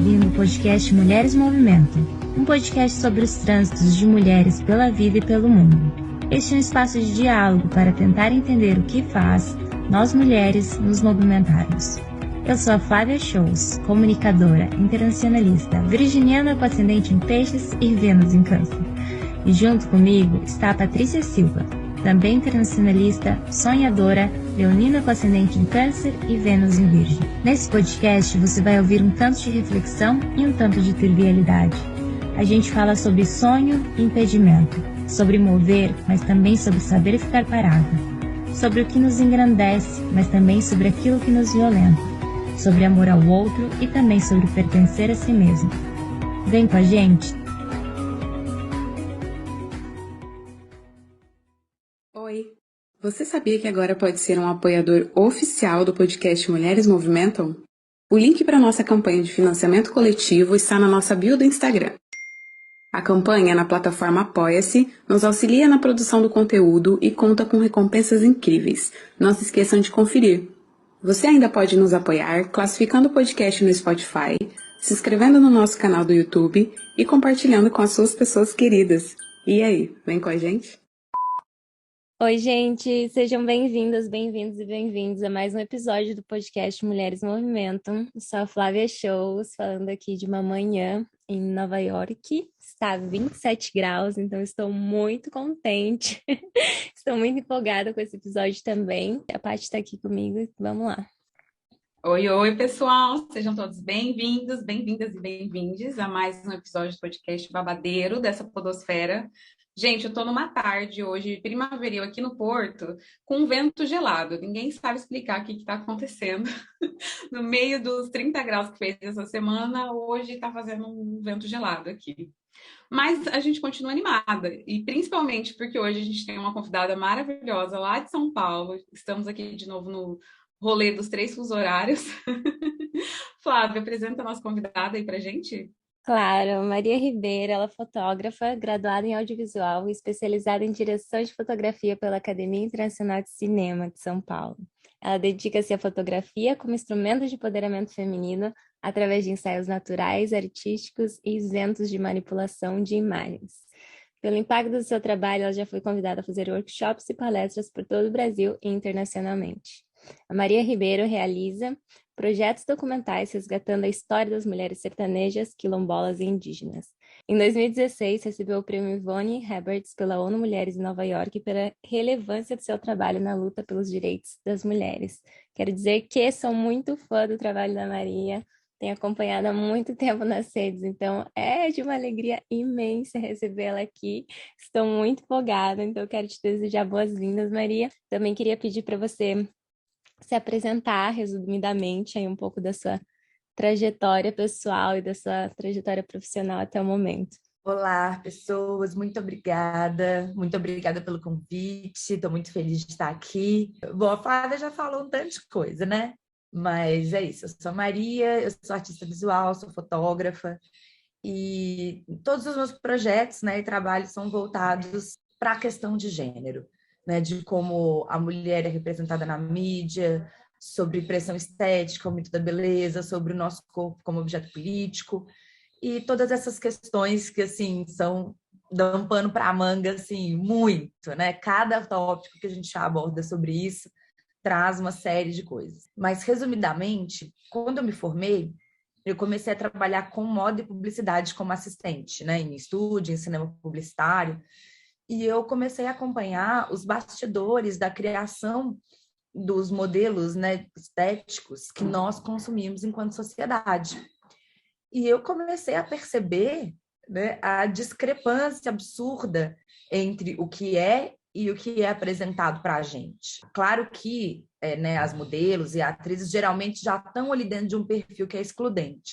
ouvindo o podcast Mulheres Movimentam, um podcast sobre os trânsitos de mulheres pela vida e pelo mundo. Este é um espaço de diálogo para tentar entender o que faz nós mulheres nos movimentarmos. Eu sou a Flávia Shows, comunicadora, internacionalista, virginiana com ascendente em Peixes e Vênus em Câncer. E junto comigo está a Patrícia Silva, também internacionalista, sonhadora, leonina com ascendente em Câncer e Vênus em Virgem. Nesse podcast você vai ouvir um tanto de reflexão e um tanto de trivialidade. A gente fala sobre sonho e impedimento, sobre mover, mas também sobre saber ficar parada, sobre o que nos engrandece, mas também sobre aquilo que nos violenta, sobre amor ao outro e também sobre pertencer a si mesmo. Vem com a gente! Oi! Você sabia que agora pode ser um apoiador oficial do podcast Mulheres Movimentam? O link para a nossa campanha de financiamento coletivo está na nossa bio do Instagram. A campanha na plataforma Apoia-se nos auxilia na produção do conteúdo e conta com recompensas incríveis. Não se esqueçam de conferir. Você ainda pode nos apoiar classificando o podcast no Spotify, se inscrevendo no nosso canal do YouTube e compartilhando com as suas pessoas queridas. E aí, vem com a gente? Oi, gente! Sejam bem-vindas, bem-vindos e bem-vindos a mais um episódio do podcast Mulheres Movimentam. Eu sou a Flávia Shows, falando aqui de uma manhã em Nova York. Está 27 graus, então estou muito contente. Estou muito empolgada com esse episódio também. A Paty está aqui comigo, vamos lá. Oi, pessoal! Sejam todos bem-vindos, bem-vindas e bem-vindes a mais um episódio do podcast babadeiro dessa podosfera. Gente, eu tô numa tarde hoje, primaveril aqui no Porto, com um vento gelado. Ninguém sabe explicar o que tá acontecendo. No meio dos 30 graus que fez essa semana, hoje tá fazendo um vento gelado aqui. Mas a gente continua animada, e principalmente porque hoje a gente tem uma convidada maravilhosa lá de São Paulo. Estamos aqui de novo no rolê dos 3 fusos horários. Flávia, apresenta a nossa convidada aí pra gente. Claro, Maria Ribeiro, ela é fotógrafa, graduada em audiovisual e especializada em direção de fotografia pela Academia Internacional de Cinema de São Paulo. Ela dedica-se à fotografia como instrumento de empoderamento feminino através de ensaios naturais, artísticos e isentos de manipulação de imagens. Pelo impacto do seu trabalho, ela já foi convidada a fazer workshops e palestras por todo o Brasil e internacionalmente. A Maria Ribeiro realiza projetos documentais resgatando a história das mulheres sertanejas, quilombolas e indígenas. Em 2016, recebeu o prêmio Yvonne Roberts pela ONU Mulheres em Nova York pela relevância do seu trabalho na luta pelos direitos das mulheres. Quero dizer que sou muito fã do trabalho da Maria, tenho acompanhado há muito tempo nas redes, então é de uma alegria imensa recebê-la aqui. Estou muito empolgada, então quero te desejar boas-vindas, Maria. Também queria pedir para você se apresentar resumidamente aí um pouco da sua trajetória pessoal e da sua trajetória profissional até o momento. Olá, pessoas, muito obrigada pelo convite, estou muito feliz de estar aqui. Bom, a Flávia já falou um tanto de coisa, né? Mas é isso, eu sou a Maria, eu sou artista visual, sou fotógrafa e todos os meus projetos, né, e trabalhos são voltados para a questão de gênero, né, de como a mulher é representada na mídia, sobre pressão estética, o mito da beleza, sobre o nosso corpo como objeto político, e todas essas questões que, assim, dão pano para a manga, assim, muito, né? Cada tópico que a gente aborda sobre isso traz uma série de coisas. Mas, resumidamente, quando eu me formei, eu comecei a trabalhar com moda e publicidade como assistente, né? Em estúdio, em cinema publicitário, e eu comecei a acompanhar os bastidores da criação dos modelos, né, estéticos que nós consumimos enquanto sociedade. E eu comecei a perceber, né, a discrepância absurda entre o que é e o que é apresentado para a gente. Claro que né, as modelos e atrizes geralmente já estão ali dentro de um perfil que é excludente,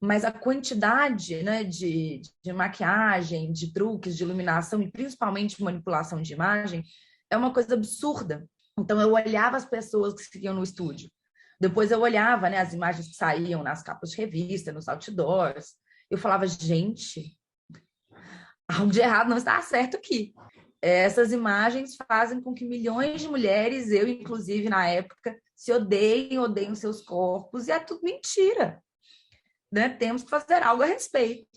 mas a quantidade, né, de maquiagem, de truques, de iluminação e principalmente manipulação de imagem é uma coisa absurda. Então eu olhava as pessoas que seguiam no estúdio, depois eu olhava, né, as imagens que saíam nas capas de revista, nos outdoors, eu falava, gente, algo de errado não está certo aqui. Essas imagens fazem com que milhões de mulheres, eu inclusive na época, se odeiem seus corpos, e é tudo mentira. né, temos que fazer algo a respeito.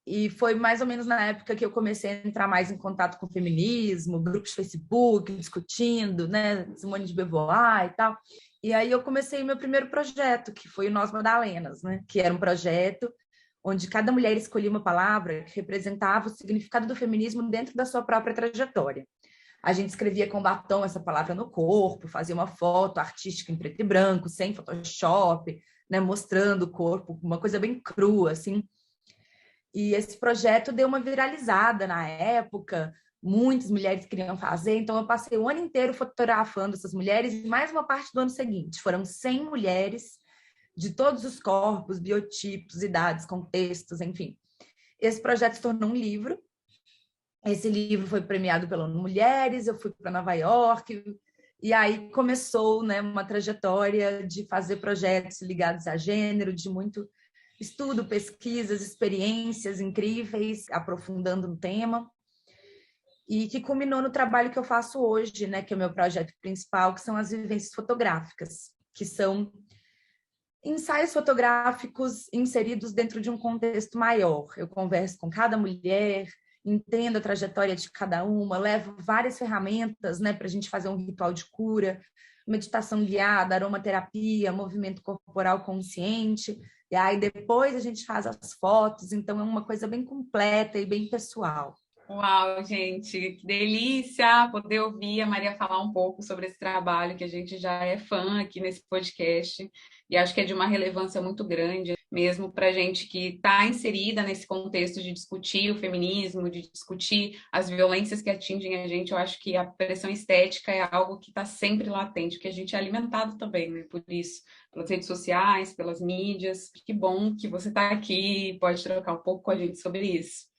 E foi mais ou menos na época que eu comecei a entrar mais em contato com o feminismo, grupos de Facebook, discutindo, né, Simone de Beauvoir e tal. E aí eu comecei o meu primeiro projeto, que foi o Nós Madalenas, né, que era um projeto onde cada mulher escolhia uma palavra que representava o significado do feminismo dentro da sua própria trajetória. A gente escrevia com batom essa palavra no corpo, fazia uma foto artística em preto e branco, sem Photoshop, né, mostrando o corpo, uma coisa bem crua, assim. E esse projeto deu uma viralizada na época, muitas mulheres queriam fazer, então eu passei o ano inteiro fotografando essas mulheres e mais uma parte do ano seguinte. Foram 100 mulheres de todos os corpos, biotipos, idades, contextos, enfim. Esse projeto se tornou um livro. Esse livro foi premiado pela ONU Mulheres, eu fui para Nova York, e aí começou, né, uma trajetória de fazer projetos ligados a gênero, de muito estudo, pesquisas, experiências incríveis, aprofundando no tema, e que culminou no trabalho que eu faço hoje, né, que é o meu projeto principal, que são as vivências fotográficas, que são ensaios fotográficos inseridos dentro de um contexto maior. Eu converso com cada mulher, entendo a trajetória de cada uma, levo várias ferramentas, né, para a gente fazer um ritual de cura, meditação guiada, aromaterapia, movimento corporal consciente, e aí depois a gente faz as fotos, então é uma coisa bem completa e bem pessoal. Uau, gente, que delícia poder ouvir a Maria falar um pouco sobre esse trabalho que a gente já é fã aqui nesse podcast e acho que é de uma relevância muito grande, mesmo para a gente que está inserida nesse contexto de discutir o feminismo, de discutir as violências que atingem a gente. Eu acho que a pressão estética é algo que está sempre latente, que a gente é alimentado também, né? Por isso, pelas redes sociais, pelas mídias. Que bom que você está aqui e pode trocar um pouco com a gente sobre isso.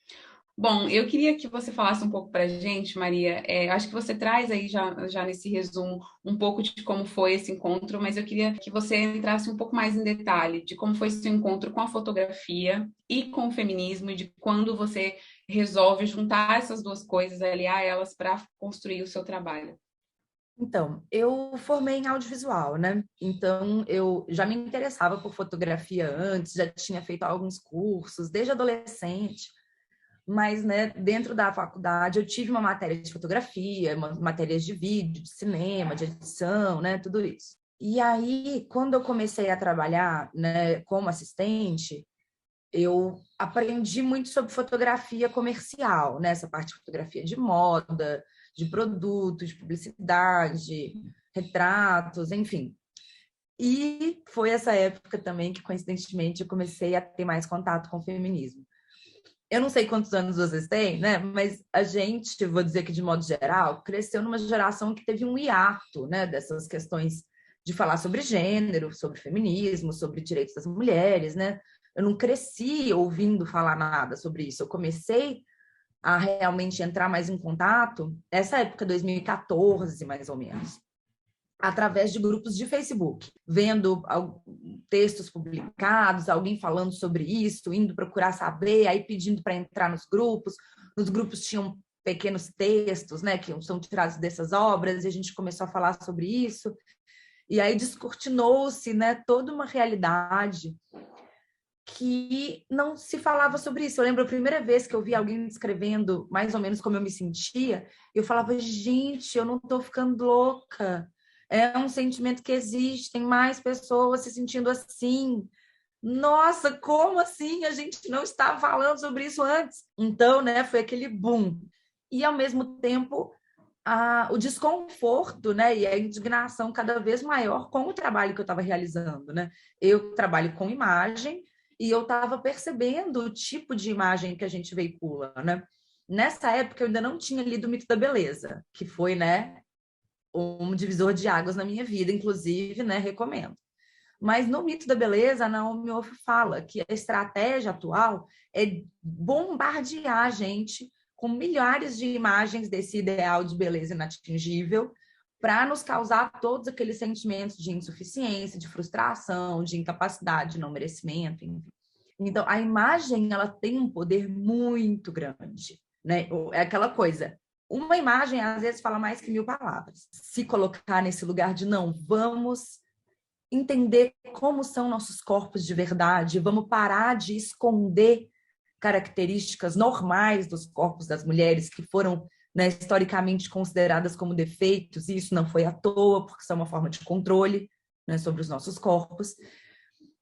Bom, eu queria que você falasse um pouco para a gente, Maria. Acho que você traz aí já nesse resumo um pouco de como foi esse encontro, mas eu queria que você entrasse um pouco mais em detalhe de como foi seu encontro com a fotografia e com o feminismo e de quando você resolve juntar essas duas coisas, aliar elas para construir o seu trabalho. Então, eu formei em audiovisual, né? Então, eu já me interessava por fotografia antes, já tinha feito alguns cursos desde adolescente. Mas, né, dentro da faculdade eu tive uma matéria de fotografia, matérias de vídeo, de cinema, de edição, né, tudo isso. E aí, quando eu comecei a trabalhar, né, como assistente, eu aprendi muito sobre fotografia comercial, né, essa parte de fotografia de moda, de produtos, de publicidade, retratos, enfim. E foi essa época também que, coincidentemente, eu comecei a ter mais contato com o feminismo. Eu não sei quantos anos vocês têm, né? Mas a gente, vou dizer que de modo geral, cresceu numa geração que teve um hiato, né? Dessas questões de falar sobre gênero, sobre feminismo, sobre direitos das mulheres, né? Eu não cresci ouvindo falar nada sobre isso. Eu comecei a realmente entrar mais em contato nessa época, 2014, mais ou menos, através de grupos de Facebook, vendo textos publicados, alguém falando sobre isso, indo procurar saber, aí pedindo para entrar nos grupos. Nos grupos tinham pequenos textos, né, que são tirados dessas obras, e a gente começou a falar sobre isso. E aí descortinou-se, né, toda uma realidade que não se falava sobre isso. Eu lembro a primeira vez que eu vi alguém escrevendo mais ou menos como eu me sentia, eu falava, gente, eu não estou ficando louca. É um sentimento que existe, tem mais pessoas se sentindo assim. Nossa, como assim? A gente não estava falando sobre isso antes. Então, né, foi aquele boom. E, ao mesmo tempo, o desconforto, né, e a indignação cada vez maior com o trabalho que eu estava realizando, né? Eu trabalho com imagem e eu estava percebendo o tipo de imagem que a gente veicula, né? Nessa época, eu ainda não tinha lido O Mito da Beleza, que foi, né, um divisor de águas na minha vida, inclusive, né, recomendo. Mas no Mito da Beleza, a Naomi Wolf fala que a estratégia atual é bombardear a gente com milhares de imagens desse ideal de beleza inatingível para nos causar todos aqueles sentimentos de insuficiência, de frustração, de incapacidade, de não merecimento, enfim. Então, a imagem, ela tem um poder muito grande, né? É aquela coisa, uma imagem, às vezes, fala mais que 1000 palavras. Se colocar nesse lugar de, não, vamos entender como são nossos corpos de verdade, vamos parar de esconder características normais dos corpos das mulheres que foram, né, historicamente consideradas como defeitos, e isso não foi à toa, porque isso é uma forma de controle, né, sobre os nossos corpos.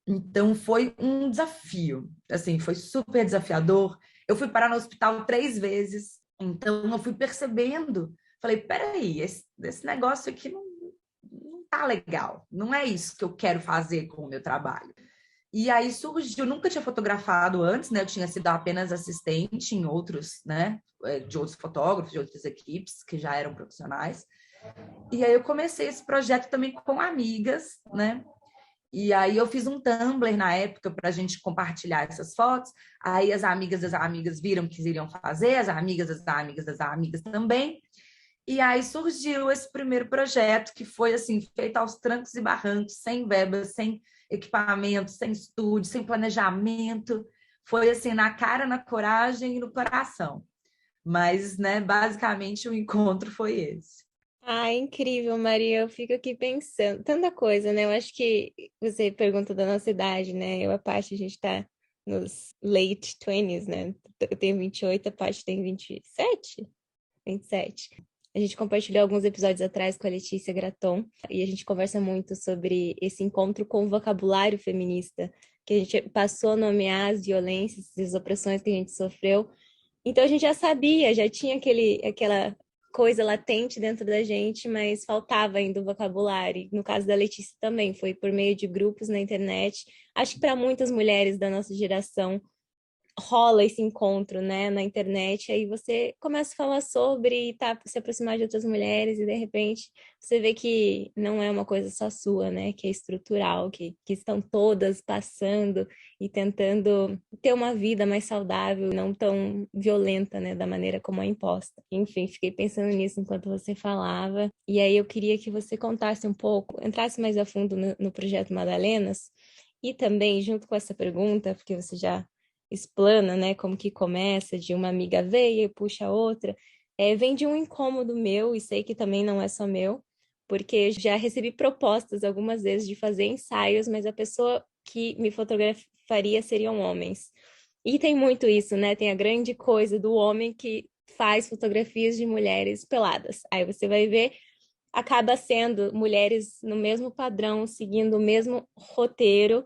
Então, foi um desafio, assim, foi super desafiador. Eu fui parar no hospital 3 vezes, então eu fui percebendo, falei, peraí, esse negócio aqui não tá legal, não é isso que eu quero fazer com o meu trabalho. E aí surgiu, nunca tinha fotografado antes, né? Eu tinha sido apenas assistente em outros, né? De outros fotógrafos, de outras equipes que já eram profissionais. E aí eu comecei esse projeto também com amigas, né? E aí eu fiz um Tumblr na época para a gente compartilhar essas fotos. Aí as amigas das amigas viram que iriam fazer, as amigas das amigas das amigas também. E aí surgiu esse primeiro projeto que foi assim, feito aos trancos e barrancos, sem verba, sem equipamento, sem estúdio, sem planejamento. Foi assim, na cara, na coragem e no coração. Mas, né, basicamente o encontro foi esse. Ah, incrível, Maria. Eu fico aqui pensando, tanta coisa, né? Eu acho que você pergunta da nossa idade, né? Eu, a Paty, a gente tá nos late 20s, né? Eu tenho 28, a Paty tem 27? 27. A gente compartilhou alguns episódios atrás com a Letícia Graton e a gente conversa muito sobre esse encontro com o vocabulário feminista, que a gente passou a nomear as violências, as opressões que a gente sofreu. Então a gente já sabia, já tinha aquela coisa latente dentro da gente, mas faltava ainda o vocabulário. No caso da Letícia também, foi por meio de grupos na internet. Acho que para muitas mulheres da nossa geração rola esse encontro, né, na internet, aí você começa a falar sobre, tá, se aproximar de outras mulheres e de repente você vê que não é uma coisa só sua, né, que é estrutural, que estão todas passando e tentando ter uma vida mais saudável, não tão violenta, né, da maneira como é imposta. Enfim, fiquei pensando nisso enquanto você falava, e aí eu queria que você contasse um pouco, entrasse mais a fundo no projeto Madalenas, e também, junto com essa pergunta, porque você já explana, né, como que começa, de uma amiga veio e puxa a outra, vem de um incômodo meu, e sei que também não é só meu, porque já recebi propostas algumas vezes de fazer ensaios, mas a pessoa que me fotografaria seriam homens. E tem muito isso, né, tem a grande coisa do homem que faz fotografias de mulheres peladas. Aí você vai ver, acaba sendo mulheres no mesmo padrão, seguindo o mesmo roteiro,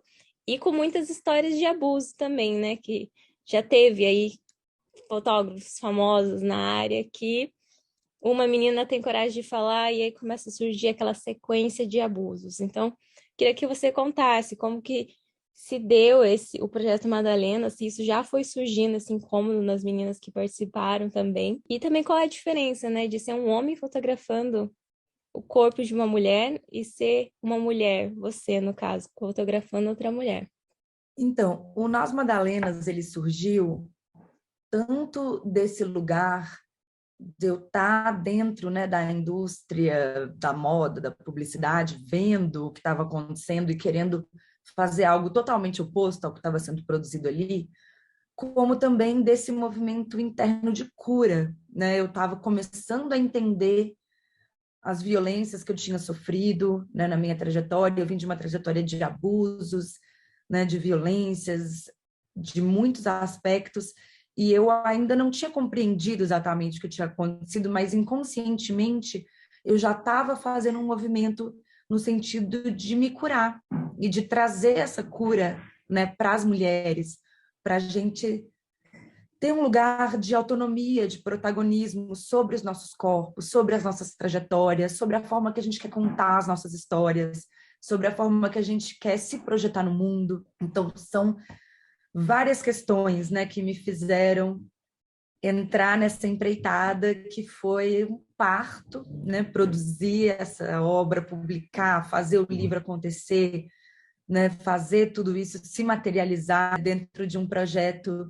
e com muitas histórias de abuso também, né? Que já teve aí fotógrafos famosos na área que uma menina tem coragem de falar e aí começa a surgir aquela sequência de abusos. Então, queria que você contasse como que se deu o projeto Madalena, se isso já foi surgindo, esse incômodo nas meninas que participaram também, e também qual é a diferença, né, de ser um homem fotografando o corpo de uma mulher e ser uma mulher, você, no caso, fotografando outra mulher. Então, o Nós Madalenas, ele surgiu tanto desse lugar de eu estar dentro, né, da indústria da moda, da publicidade, vendo o que estava acontecendo e querendo fazer algo totalmente oposto ao que estava sendo produzido ali, como também desse movimento interno de cura, né? Eu estava começando a entender as violências que eu tinha sofrido, né, na minha trajetória. Eu vim de uma trajetória de abusos, né, de violências, de muitos aspectos, e eu ainda não tinha compreendido exatamente o que tinha acontecido, mas inconscientemente eu já estava fazendo um movimento no sentido de me curar e de trazer essa cura, né, para as mulheres, para a gente ter um lugar de autonomia, de protagonismo sobre os nossos corpos, sobre as nossas trajetórias, sobre a forma que a gente quer contar as nossas histórias, sobre a forma que a gente quer se projetar no mundo. Então, são várias questões, né, que me fizeram entrar nessa empreitada que foi um parto, né, produzir essa obra, publicar, fazer o livro acontecer, né, fazer tudo isso se materializar dentro de um projeto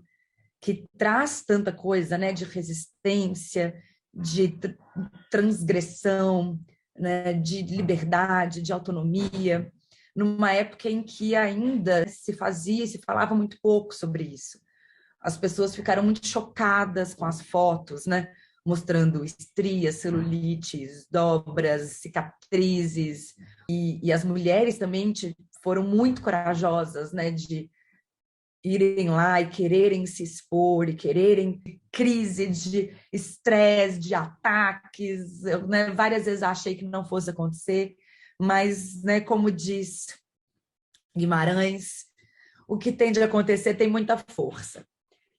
que traz tanta coisa, né, de resistência, de transgressão, né, de liberdade, de autonomia, numa época em que ainda se fazia, se falava muito pouco sobre isso. As pessoas ficaram muito chocadas com as fotos, né? mostrando estrias, celulites, dobras, cicatrizes, e as mulheres também foram muito corajosas, né, de irem lá e quererem se expor, e quererem crise de estresse, de ataques. Eu, né, várias vezes achei que não fosse acontecer, mas, né, como diz Guimarães, o que tem de acontecer tem muita força.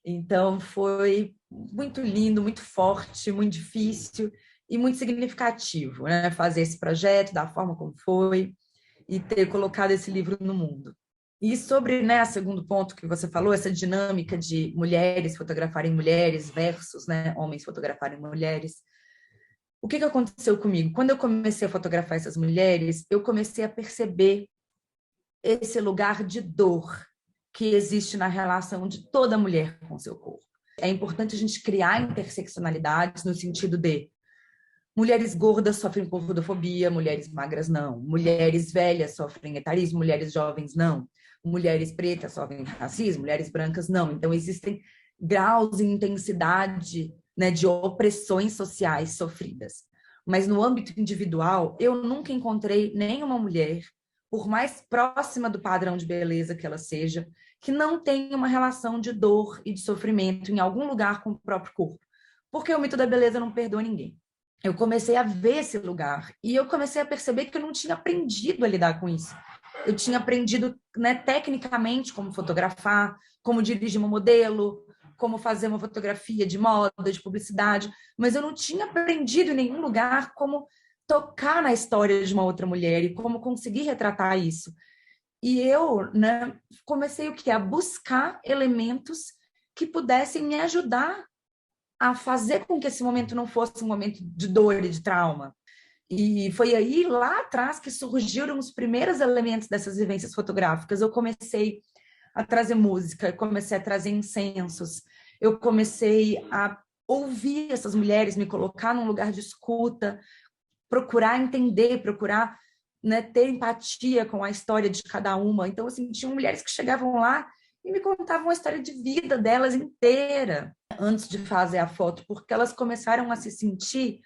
Então, foi muito lindo, muito forte, muito difícil e muito significativo, né, fazer esse projeto da forma como foi e ter colocado esse livro no mundo. E sobre, né, o segundo ponto que você falou, essa dinâmica de mulheres fotografarem mulheres versus, né, homens fotografarem mulheres. O que aconteceu comigo? Quando eu comecei a fotografar essas mulheres, eu comecei a perceber esse lugar de dor que existe na relação de toda mulher com seu corpo. É importante a gente criar interseccionalidades no sentido de mulheres gordas sofrem gordofobia, mulheres magras não. Mulheres velhas sofrem etarismo, mulheres jovens não. Mulheres pretas sofrem racismo, mulheres brancas não. Então, existem graus e intensidade, né, de opressões sociais sofridas. Mas no âmbito individual, eu nunca encontrei nenhuma mulher, por mais próxima do padrão de beleza que ela seja, que não tenha uma relação de dor e de sofrimento em algum lugar com o próprio corpo. Porque o mito da beleza não perdoa ninguém. Eu comecei a ver esse lugar e eu comecei a perceber que eu não tinha aprendido a lidar com isso. Eu tinha aprendido, né, tecnicamente como fotografar, como dirigir um modelo, como fazer uma fotografia de moda, de publicidade, mas eu não tinha aprendido em nenhum lugar como tocar na história de uma outra mulher e como conseguir retratar isso. E eu, né, comecei o quê? A buscar elementos que pudessem me ajudar a fazer com que esse momento não fosse um momento de dor e de trauma. E foi aí, lá atrás, que surgiram os primeiros elementos dessas vivências fotográficas. Eu comecei a trazer música, eu comecei a trazer incensos, eu comecei a ouvir essas mulheres, me colocar num lugar de escuta, procurar entender, procurar, né, ter empatia com a história de cada uma. Então, assim, tinham mulheres que chegavam lá e me contavam a história de vida delas inteira antes de fazer a foto, porque elas começaram a se sentir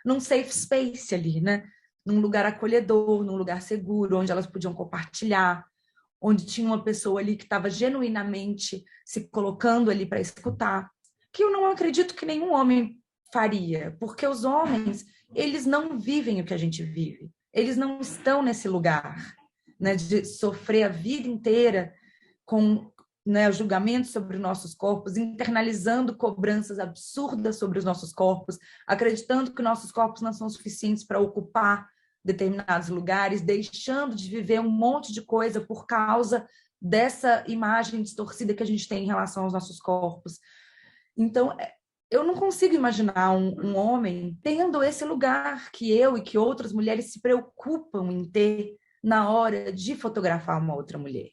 num safe space ali, né? Num lugar acolhedor, num lugar seguro, onde elas podiam compartilhar, onde tinha uma pessoa ali que estava genuinamente se colocando ali para escutar, que eu não acredito que nenhum homem faria, porque os homens, eles não vivem o que a gente vive, eles não estão nesse lugar, né, de sofrer a vida inteira com, né, julgamentos sobre nossos corpos, internalizando cobranças absurdas sobre os nossos corpos, acreditando que nossos corpos não são suficientes para ocupar determinados lugares, deixando de viver um monte de coisa por causa dessa imagem distorcida que a gente tem em relação aos nossos corpos. Então, eu não consigo imaginar um homem tendo esse lugar que eu e que outras mulheres se preocupam em ter na hora de fotografar uma outra mulher.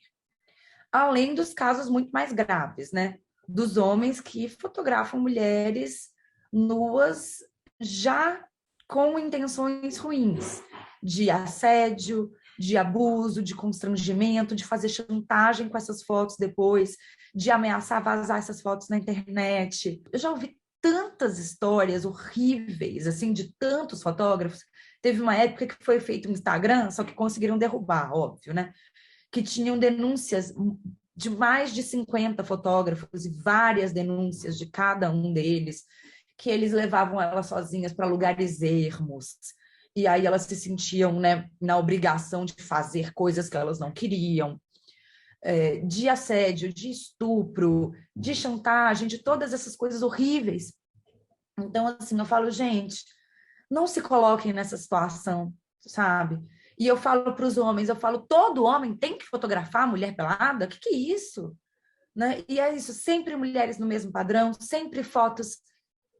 Além dos casos muito mais graves, né? Dos homens que fotografam mulheres nuas já com intenções ruins, de assédio, de abuso, de constrangimento, de fazer chantagem com essas fotos depois, de ameaçar vazar essas fotos na internet. Eu já ouvi tantas histórias horríveis, assim, de tantos fotógrafos. Teve uma época que foi feito um Instagram, só que conseguiram derrubar, óbvio, né? Que tinham denúncias de mais de 50 fotógrafos e várias denúncias de cada um deles, que eles levavam elas sozinhas para lugares ermos, e aí elas se sentiam, né, na obrigação de fazer coisas que elas não queriam, de assédio, de estupro, de chantagem, de todas essas coisas horríveis. Então, assim, eu falo, gente, não se coloquem nessa situação, sabe? E eu falo para os homens, eu falo, todo homem tem que fotografar a mulher pelada? O que é isso? Né? E é isso, sempre mulheres no mesmo padrão, sempre fotos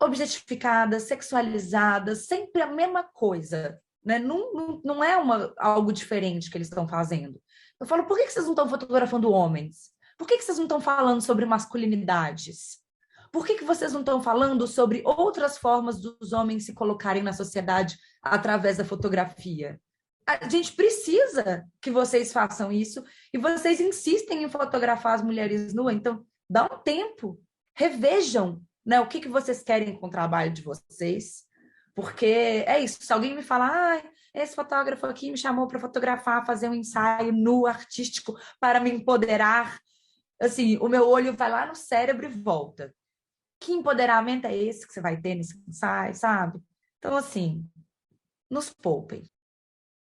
objetificadas, sexualizadas, sempre a mesma coisa. Né? Não é algo diferente que eles estão fazendo. Eu falo, por que vocês não estão fotografando homens? Por que vocês não estão falando sobre masculinidades? Por que vocês não estão falando sobre outras formas dos homens se colocarem na sociedade através da fotografia? A gente precisa que vocês façam isso e vocês insistem em fotografar as mulheres nuas, então dá um tempo, revejam, né? O que que vocês querem com o trabalho de vocês? Porque é isso, se alguém me falar, esse fotógrafo aqui me chamou para fotografar, fazer um ensaio nu artístico para me empoderar, assim, o meu olho vai lá no cérebro e volta. Que empoderamento é esse que você vai ter nesse ensaio, sabe? Então, assim, nos poupem.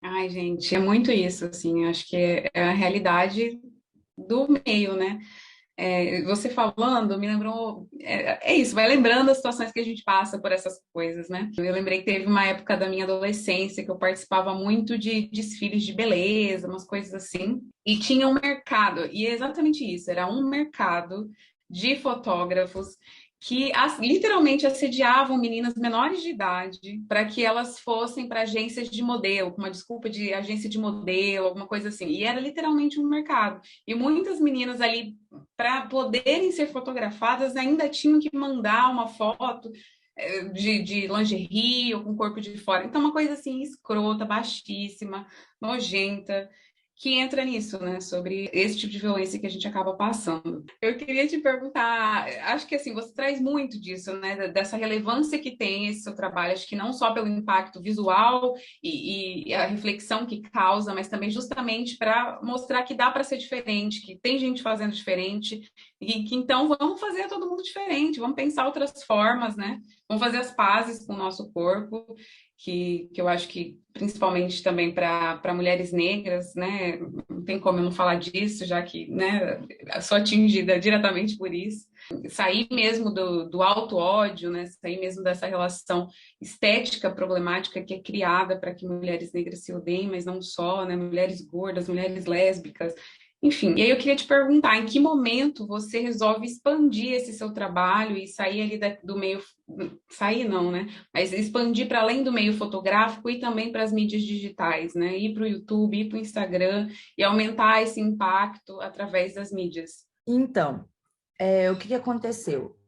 Ai, gente, é muito isso, assim, acho que é a realidade do meio, né? Você falando me lembrou, é isso, vai lembrando as situações que a gente passa por essas coisas, né? Eu lembrei que teve uma época da minha adolescência que eu participava muito de desfiles de beleza, umas coisas assim, e tinha um mercado, e é exatamente isso, era um mercado de fotógrafos que literalmente assediavam meninas menores de idade para que elas fossem para agências de modelo, com uma desculpa de agência de modelo, alguma coisa assim. E era literalmente um mercado. E muitas meninas ali, para poderem ser fotografadas, ainda tinham que mandar uma foto de lingerie ou com o corpo de fora. Então, uma coisa assim, escrota, baixíssima, nojenta, que entra nisso, né? Sobre esse tipo de violência que a gente acaba passando. Eu queria te perguntar, acho que assim, você traz muito disso, né? Dessa relevância que tem esse seu trabalho, acho que não só pelo impacto visual e a reflexão que causa, mas também justamente para mostrar que dá para ser diferente, que tem gente fazendo diferente, e que então vamos fazer todo mundo diferente, vamos pensar outras formas, né? Vamos fazer as pazes com o nosso corpo, que eu acho que principalmente também para mulheres negras, né? Não tem como eu não falar disso, já que, né, sou atingida diretamente por isso. Sair mesmo do auto-ódio, né? Sair mesmo dessa relação estética problemática que é criada para que mulheres negras se odeiem, mas não só, né? Mulheres gordas, mulheres lésbicas, enfim. E aí eu queria te perguntar, em que momento você resolve expandir esse seu trabalho e sair ali do meio, sair não, né? Mas expandir para além do meio fotográfico e também para as mídias digitais, né? Ir para o YouTube, ir para o Instagram e aumentar esse impacto através das mídias. Então, o que que aconteceu?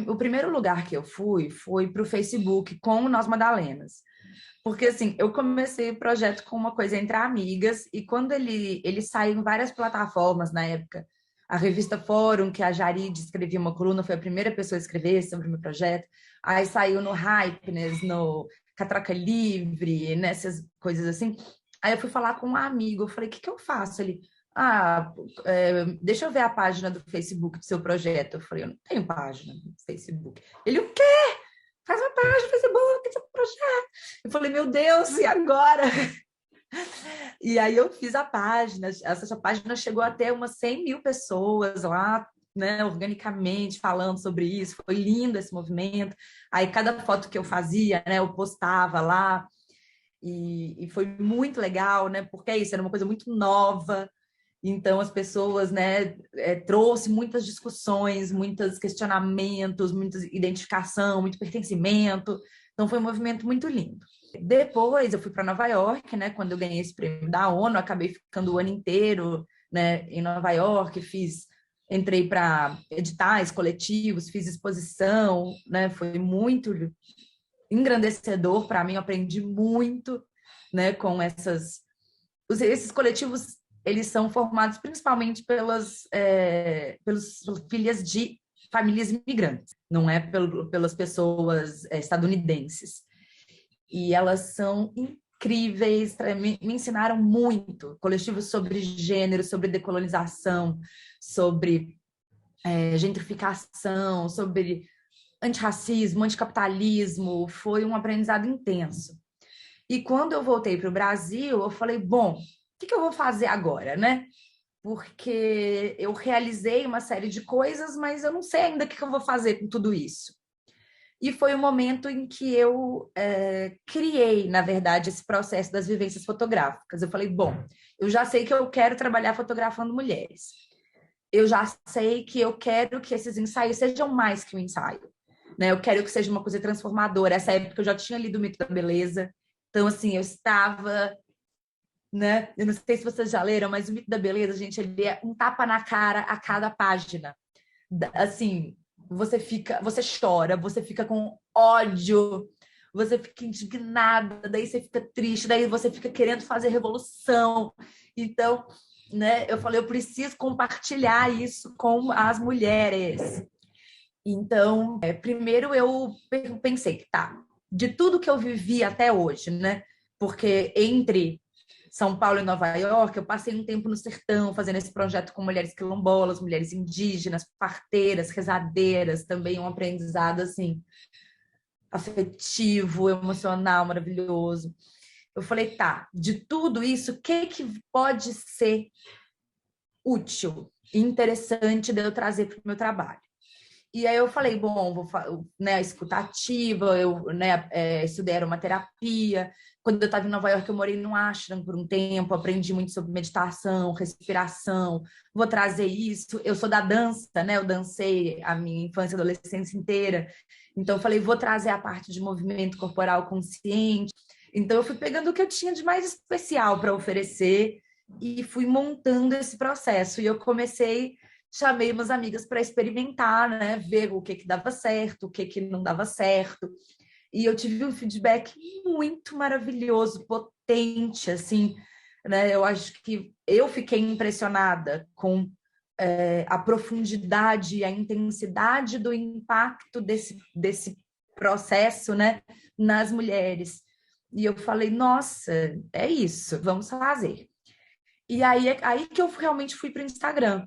O primeiro lugar que eu fui foi para o Facebook com o Nós Madalenas. Porque, assim, eu comecei o projeto com uma coisa entre amigas, e quando ele saiu em várias plataformas na época, a revista Fórum, que a Jarid escrevia uma coluna, foi a primeira pessoa a escrever sobre o meu projeto. Aí saiu no Hypeness, no Catraca Livre, nessas coisas assim. Aí eu fui falar com um amigo, eu falei, o que que eu faço? Ele, deixa eu ver a página do Facebook do seu projeto. Eu falei, eu não tenho página do Facebook. Ele, o quê? Faz uma página no Facebook do seu projeto. Eu falei, meu Deus, e agora? E aí eu fiz a página, essa página chegou até umas 100 mil pessoas lá, né, organicamente falando sobre isso, foi lindo esse movimento. Aí cada foto que eu fazia, né, eu postava lá, e foi muito legal, né, porque é isso, era uma coisa muito nova, então as pessoas, né, trouxe muitas discussões, muitos questionamentos, muita identificação, muito pertencimento, então foi um movimento muito lindo. Depois eu fui para Nova York, né? Quando eu ganhei esse prêmio da ONU, acabei ficando o ano inteiro, né, em Nova York, entrei para editais coletivos, fiz exposição, né? Foi muito engrandecedor para mim, eu aprendi muito, né, com esses coletivos, eles são formados principalmente pelas filhas de famílias imigrantes, não é pelas pessoas estadunidenses. E elas são incríveis, me ensinaram muito, coletivos sobre gênero, sobre decolonização, sobre gentrificação, sobre antirracismo, anticapitalismo, foi um aprendizado intenso. E quando eu voltei para o Brasil, eu falei, bom, o que eu vou fazer agora, né? Porque eu realizei uma série de coisas, mas eu não sei ainda o que eu vou fazer com tudo isso. E foi o momento em que eu criei, na verdade, esse processo das vivências fotográficas. Eu falei, bom, eu já sei que eu quero trabalhar fotografando mulheres. Eu já sei que eu quero que esses ensaios sejam mais que um ensaio, né? Eu quero que seja uma coisa transformadora. Essa época eu já tinha lido o Mito da Beleza. Então, assim, eu estava, né? Eu não sei se vocês já leram, mas o Mito da Beleza, gente, ele é um tapa na cara a cada página. Assim, você chora, você fica com ódio, você fica indignada, daí você fica triste, daí você fica querendo fazer revolução. Então, né, eu falei, eu preciso compartilhar isso com as mulheres. Então, primeiro eu pensei que tá, de tudo que eu vivi até hoje, né? Porque entre São Paulo e Nova York, eu passei um tempo no sertão fazendo esse projeto com mulheres quilombolas, mulheres indígenas, parteiras, rezadeiras, também um aprendizado assim afetivo, emocional, maravilhoso. Eu falei, tá, de tudo isso, o que que pode ser útil e interessante de eu trazer para o meu trabalho? E aí eu falei, bom, né, a escuta ativa, eu, né, estudei aromaterapia. Quando eu estava em Nova York, eu morei num ashram por um tempo, aprendi muito sobre meditação, respiração. Vou trazer isso. Eu sou da dança, né? Eu dancei a minha infância e adolescência inteira. Então eu falei, vou trazer a parte de movimento corporal consciente. Então eu fui pegando o que eu tinha de mais especial para oferecer e fui montando esse processo. E eu comecei chamei umas amigas para experimentar, né? Ver o que que dava certo, o que que não dava certo. E eu tive um feedback muito maravilhoso, potente, assim, né? Eu acho que eu fiquei impressionada com a profundidade e a intensidade do impacto desse processo, né, nas mulheres. E eu falei, nossa, é isso, vamos fazer. E aí que eu realmente fui para o Instagram.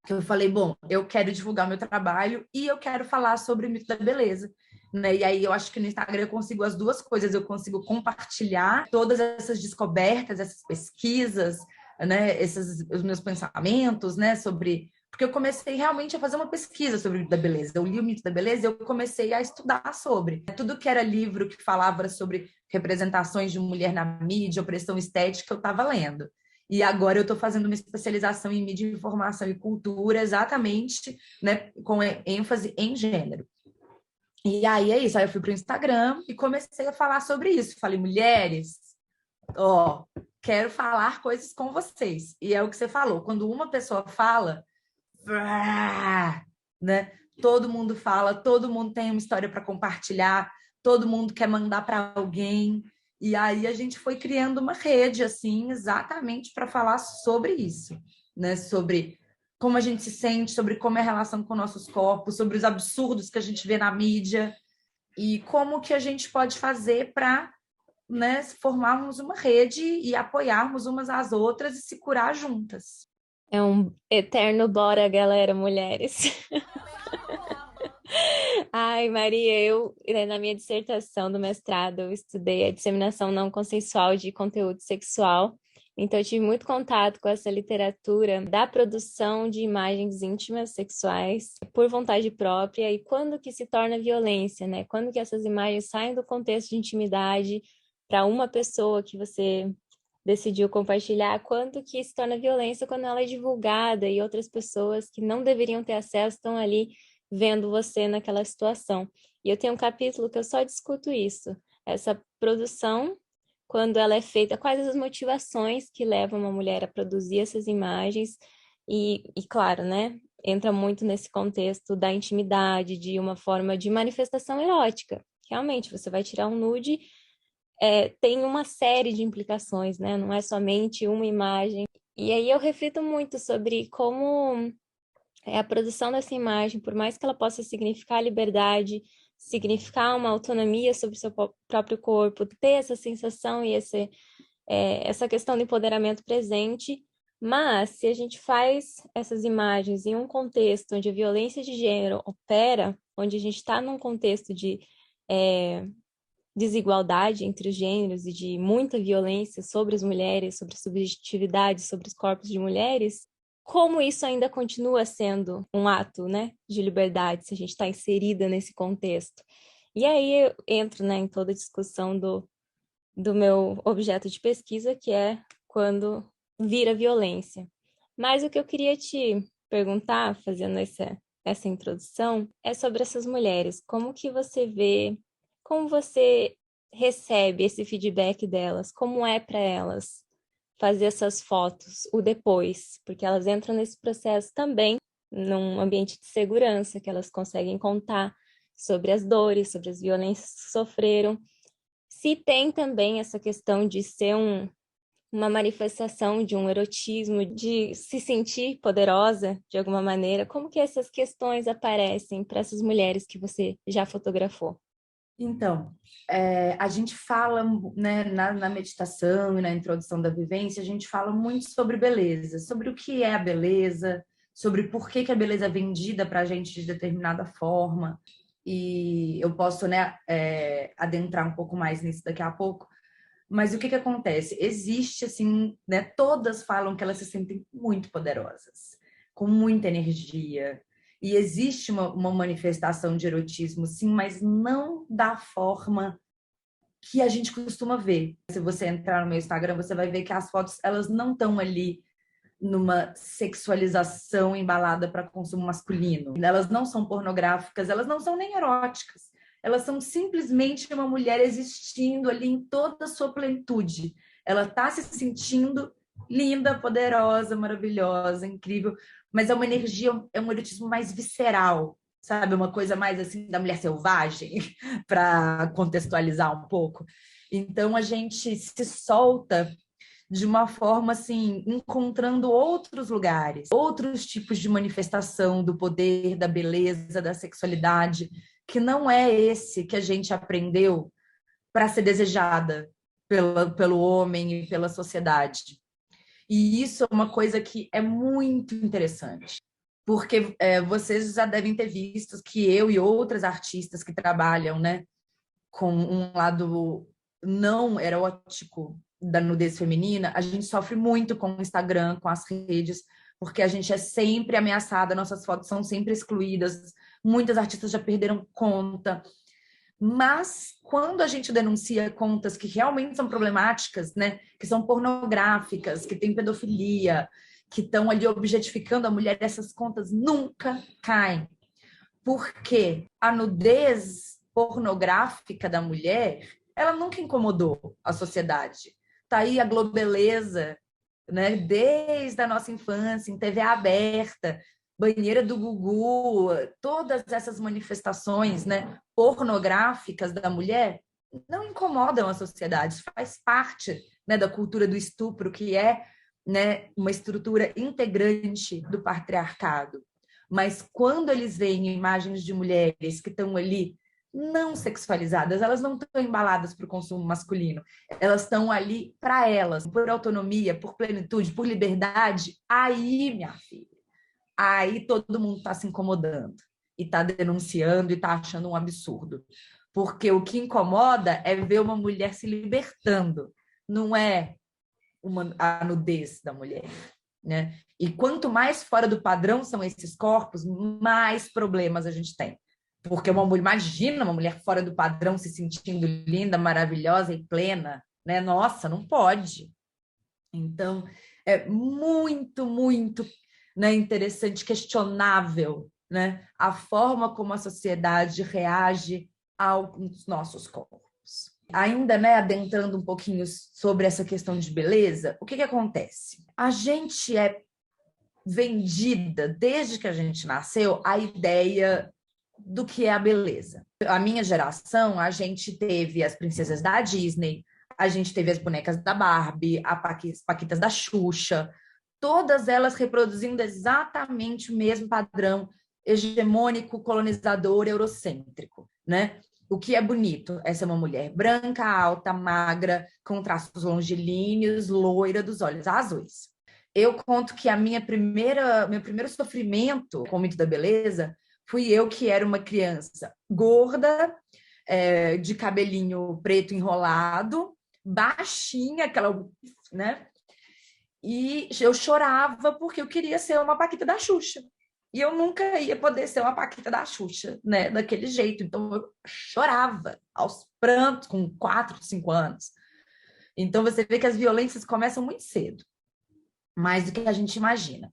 Eu falei, bom, eu quero divulgar meu trabalho e eu quero falar sobre o mito da beleza. Né? E aí eu acho que no Instagram eu consigo as duas coisas, eu consigo compartilhar todas essas descobertas, essas pesquisas, né? Os meus pensamentos, né? Sobre. Porque eu comecei realmente a fazer uma pesquisa sobre o mito da beleza. Eu li o mito da beleza e eu comecei a estudar sobre. Tudo que era livro que falava sobre representações de mulher na mídia, opressão estética, eu estava lendo. E agora eu estou fazendo uma especialização em mídia, informação e cultura, exatamente, né, com ênfase em gênero. E aí é isso, aí eu fui para o Instagram e comecei a falar sobre isso. Falei, mulheres, ó, quero falar coisas com vocês. E é o que você falou, quando uma pessoa fala, né, todo mundo fala, todo mundo tem uma história para compartilhar, todo mundo quer mandar para alguém. E aí a gente foi criando uma rede, assim, exatamente para falar sobre isso, né? Sobre como a gente se sente, sobre como é a relação com nossos corpos, sobre os absurdos que a gente vê na mídia e como que a gente pode fazer para, né, formarmos uma rede e apoiarmos umas às outras e se curar juntas. É um eterno bora, galera, mulheres. Ai, Maria, na minha dissertação do mestrado, eu estudei a disseminação não consensual de conteúdo sexual. Então, eu tive muito contato com essa literatura da produção de imagens íntimas sexuais por vontade própria e quando que se torna violência, né? Quando que essas imagens saem do contexto de intimidade para uma pessoa que você decidiu compartilhar, quanto que se torna violência quando ela é divulgada e outras pessoas que não deveriam ter acesso estão ali vendo você naquela situação. E eu tenho um capítulo que eu só discuto isso, essa produção, quando ela é feita, quais as motivações que levam uma mulher a produzir essas imagens, e claro, né, entra muito nesse contexto da intimidade, de uma forma de manifestação erótica. Realmente, você vai tirar um nude, tem uma série de implicações, né? Não é somente uma imagem. E aí eu reflito muito sobre como a produção dessa imagem, por mais que ela possa significar liberdade, significar uma autonomia sobre o seu próprio corpo, ter essa sensação e essa questão do empoderamento presente, mas se a gente faz essas imagens em um contexto onde a violência de gênero opera, onde a gente está num contexto de desigualdade entre os gêneros e de muita violência sobre as mulheres, sobre a subjetividade, sobre os corpos de mulheres, como isso ainda continua sendo um ato, né, de liberdade, se a gente está inserida nesse contexto. E aí eu entro, né, em toda a discussão do meu objeto de pesquisa, que é quando vira violência. Mas o que eu queria te perguntar, fazendo essa introdução, é sobre essas mulheres. Como que você vê, como você recebe esse feedback delas? Como é para elas fazer essas fotos, o depois? Porque elas entram nesse processo também num ambiente de segurança, que elas conseguem contar sobre as dores, sobre as violências que sofreram. Se tem também essa questão de ser uma manifestação de um erotismo, de se sentir poderosa de alguma maneira? Como que essas questões aparecem para essas mulheres que você já fotografou? Então, a gente fala, né, na meditação e na introdução da vivência, a gente fala muito sobre beleza, sobre o que é a beleza, sobre por que a beleza é vendida para a gente de determinada forma. E eu posso, né, adentrar um pouco mais nisso daqui a pouco. Mas o que acontece? Existe, assim, né, todas falam que elas se sentem muito poderosas, com muita energia, e existe uma manifestação de erotismo, sim, mas não da forma que a gente costuma ver. Se você entrar no meu Instagram, você vai ver que as fotos, elas não estão ali numa sexualização embalada para consumo masculino. Elas não são pornográficas, elas não são nem eróticas. Elas são simplesmente uma mulher existindo ali em toda a sua plenitude. Ela está se sentindo linda, poderosa, maravilhosa, incrível, mas é uma energia, é um erotismo mais visceral, sabe? Uma coisa mais assim da mulher selvagem, para contextualizar um pouco. Então a gente se solta de uma forma assim, encontrando outros lugares, outros tipos de manifestação do poder, da beleza, da sexualidade, que não é esse que a gente aprendeu para ser desejada pelo homem e pela sociedade. E isso é uma coisa que é muito interessante, porque vocês já devem ter visto que eu e outras artistas que trabalham, né, com um lado não erótico da nudez feminina, a gente sofre muito com o Instagram, com as redes, porque a gente é sempre ameaçada, nossas fotos são sempre excluídas, muitas artistas já perderam conta. Mas quando a gente denuncia contas que realmente são problemáticas, né, que são pornográficas, que têm pedofilia, que estão ali objetificando a mulher, essas contas nunca caem. Porque a nudez pornográfica da mulher, ela nunca incomodou a sociedade. Tá aí a globeleza, né? Desde a nossa infância, em TV aberta, banheira do Gugu, todas essas manifestações, né, pornográficas da mulher não incomodam a sociedade, faz parte, né, da cultura do estupro, que é, né, uma estrutura integrante do patriarcado. Mas quando eles veem imagens de mulheres que estão ali não sexualizadas, elas não estão embaladas para o consumo masculino, elas estão ali para elas, por autonomia, por plenitude, por liberdade. Aí, minha filha, aí todo mundo está se incomodando e está denunciando e está achando um absurdo. Porque o que incomoda é ver uma mulher se libertando, não é a nudez da mulher, né? E quanto mais fora do padrão são esses corpos, mais problemas a gente tem. Porque imagina uma mulher fora do padrão se sentindo linda, maravilhosa e plena, né? Nossa, não pode. Então, é muito, muito, né, interessante, questionável, né, a forma como a sociedade reage aos nossos corpos. Ainda, né, adentrando um pouquinho sobre essa questão de beleza, o que acontece? A gente é vendida, desde que a gente nasceu, a ideia do que é a beleza. A minha geração, a gente teve as princesas da Disney, a gente teve as bonecas da Barbie, as Paquitas da Xuxa, todas elas reproduzindo exatamente o mesmo padrão hegemônico, colonizador, eurocêntrico, né? O que é bonito? Essa é uma mulher branca, alta, magra, com traços longilíneos, loira, dos olhos azuis. Eu conto que meu primeiro sofrimento com o mito da beleza fui eu que era uma criança gorda, de cabelinho preto enrolado, baixinha, aquela, né? E eu chorava porque eu queria ser uma Paquita da Xuxa. E eu nunca ia poder ser uma Paquita da Xuxa, né? Daquele jeito. Então eu chorava aos prantos com 4, 5 anos. Então você vê que as violências começam muito cedo, mais do que a gente imagina.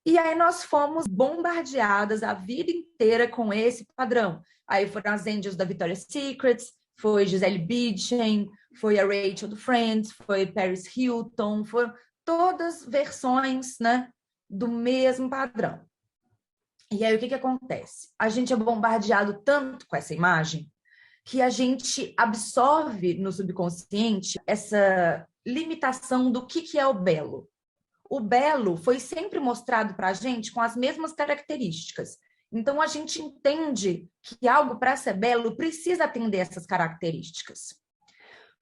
E aí nós fomos bombardeadas a vida inteira com esse padrão. Aí foram as Angels da Victoria's Secret, foi Gisele Bündchen, foi a Rachel do Friends, foi Paris Hilton, foram todas versões, né, do mesmo padrão. E aí o que acontece? A gente é bombardeado tanto com essa imagem que a gente absorve no subconsciente essa limitação do que é o belo. O belo foi sempre mostrado para a gente com as mesmas características. Então, a gente entende que algo, para ser belo, precisa atender essas características.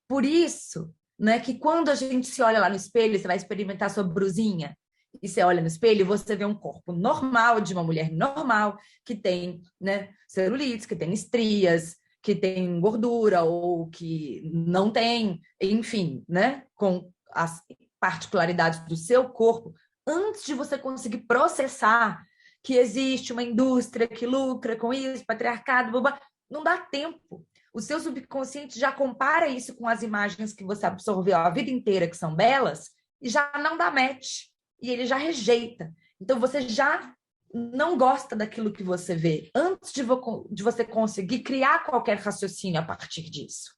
Por isso, né, que quando a gente se olha lá no espelho, você vai experimentar sua brusinha, e você olha no espelho, você vê um corpo normal, de uma mulher normal, que tem, né, celulite, que tem estrias, que tem gordura, ou que não tem, enfim, né, com as particularidades do seu corpo, antes de você conseguir processar que existe uma indústria que lucra com isso, patriarcado, blá, não dá tempo. O seu subconsciente já compara isso com as imagens que você absorveu a vida inteira, que são belas, e já não dá match. E ele já rejeita. Então, você já não gosta daquilo que você vê, antes de você conseguir criar qualquer raciocínio a partir disso.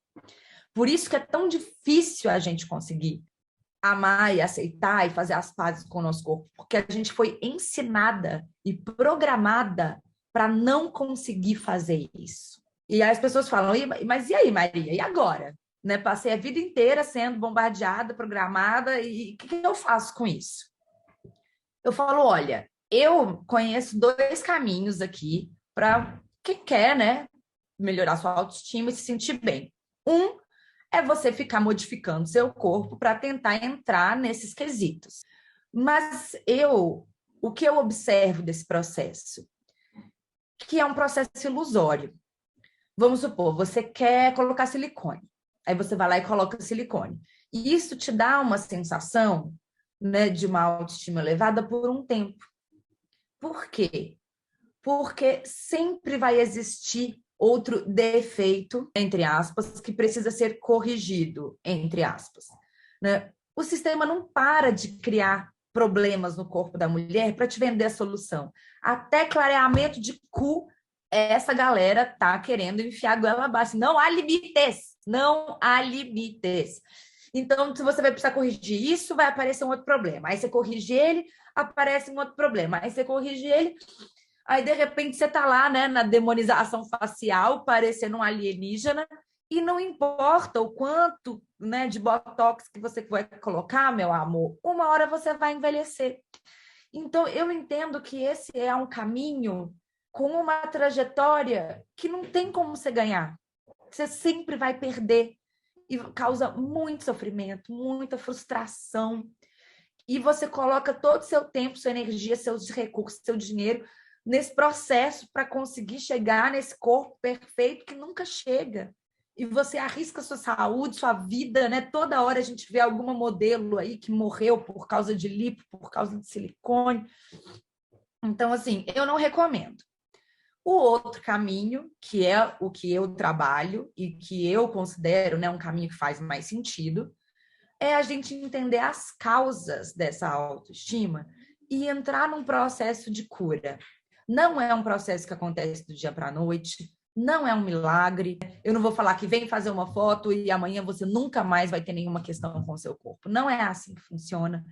Por isso que é tão difícil a gente conseguir amar e aceitar e fazer as pazes com o nosso corpo, porque a gente foi ensinada e programada para não conseguir fazer isso. E aí as pessoas falam, mas e aí, Maria? E agora? Né? Passei a vida inteira sendo bombardeada, programada, e o que eu faço com isso? Eu falo, olha, eu conheço 2 caminhos aqui para quem quer, né, melhorar sua autoestima e se sentir bem. Um é você ficar modificando seu corpo para tentar entrar nesses quesitos. Mas o que eu observo desse processo? Que é um processo ilusório. Vamos supor, você quer colocar silicone. Aí você vai lá e coloca silicone. E isso te dá uma sensação, né, de uma autoestima elevada por um tempo. Por quê? Porque sempre vai existir outro defeito, entre aspas, que precisa ser corrigido, entre aspas. Né? O sistema não para de criar problemas no corpo da mulher para te vender a solução. Até clareamento de cu, essa galera tá querendo enfiar a goela abaixo. Não há limites, não há limites. Então, se você vai precisar corrigir isso, vai aparecer um outro problema. Aí você corrige ele, aparece um outro problema. Aí você corrige ele, aí de repente você tá lá, né, na demonização facial, parecendo um alienígena, e não importa o quanto, né, de botox que você vai colocar, meu amor, uma hora você vai envelhecer. Então, eu entendo que esse é um caminho com uma trajetória que não tem como você ganhar. Você sempre vai perder. E causa muito sofrimento, muita frustração. E você coloca todo o seu tempo, sua energia, seus recursos, seu dinheiro nesse processo para conseguir chegar nesse corpo perfeito que nunca chega. E você arrisca sua saúde, sua vida, né? Toda hora a gente vê alguma modelo aí que morreu por causa de lipo, por causa de silicone. Então, assim, eu não recomendo. O outro caminho, que é o que eu trabalho e que eu considero, né, um caminho que faz mais sentido, é a gente entender as causas dessa autoestima e entrar num processo de cura. Não é um processo que acontece do dia para a noite, não é um milagre. Eu não vou falar que vem fazer uma foto e amanhã você nunca mais vai ter nenhuma questão com o seu corpo. Não é assim que funciona.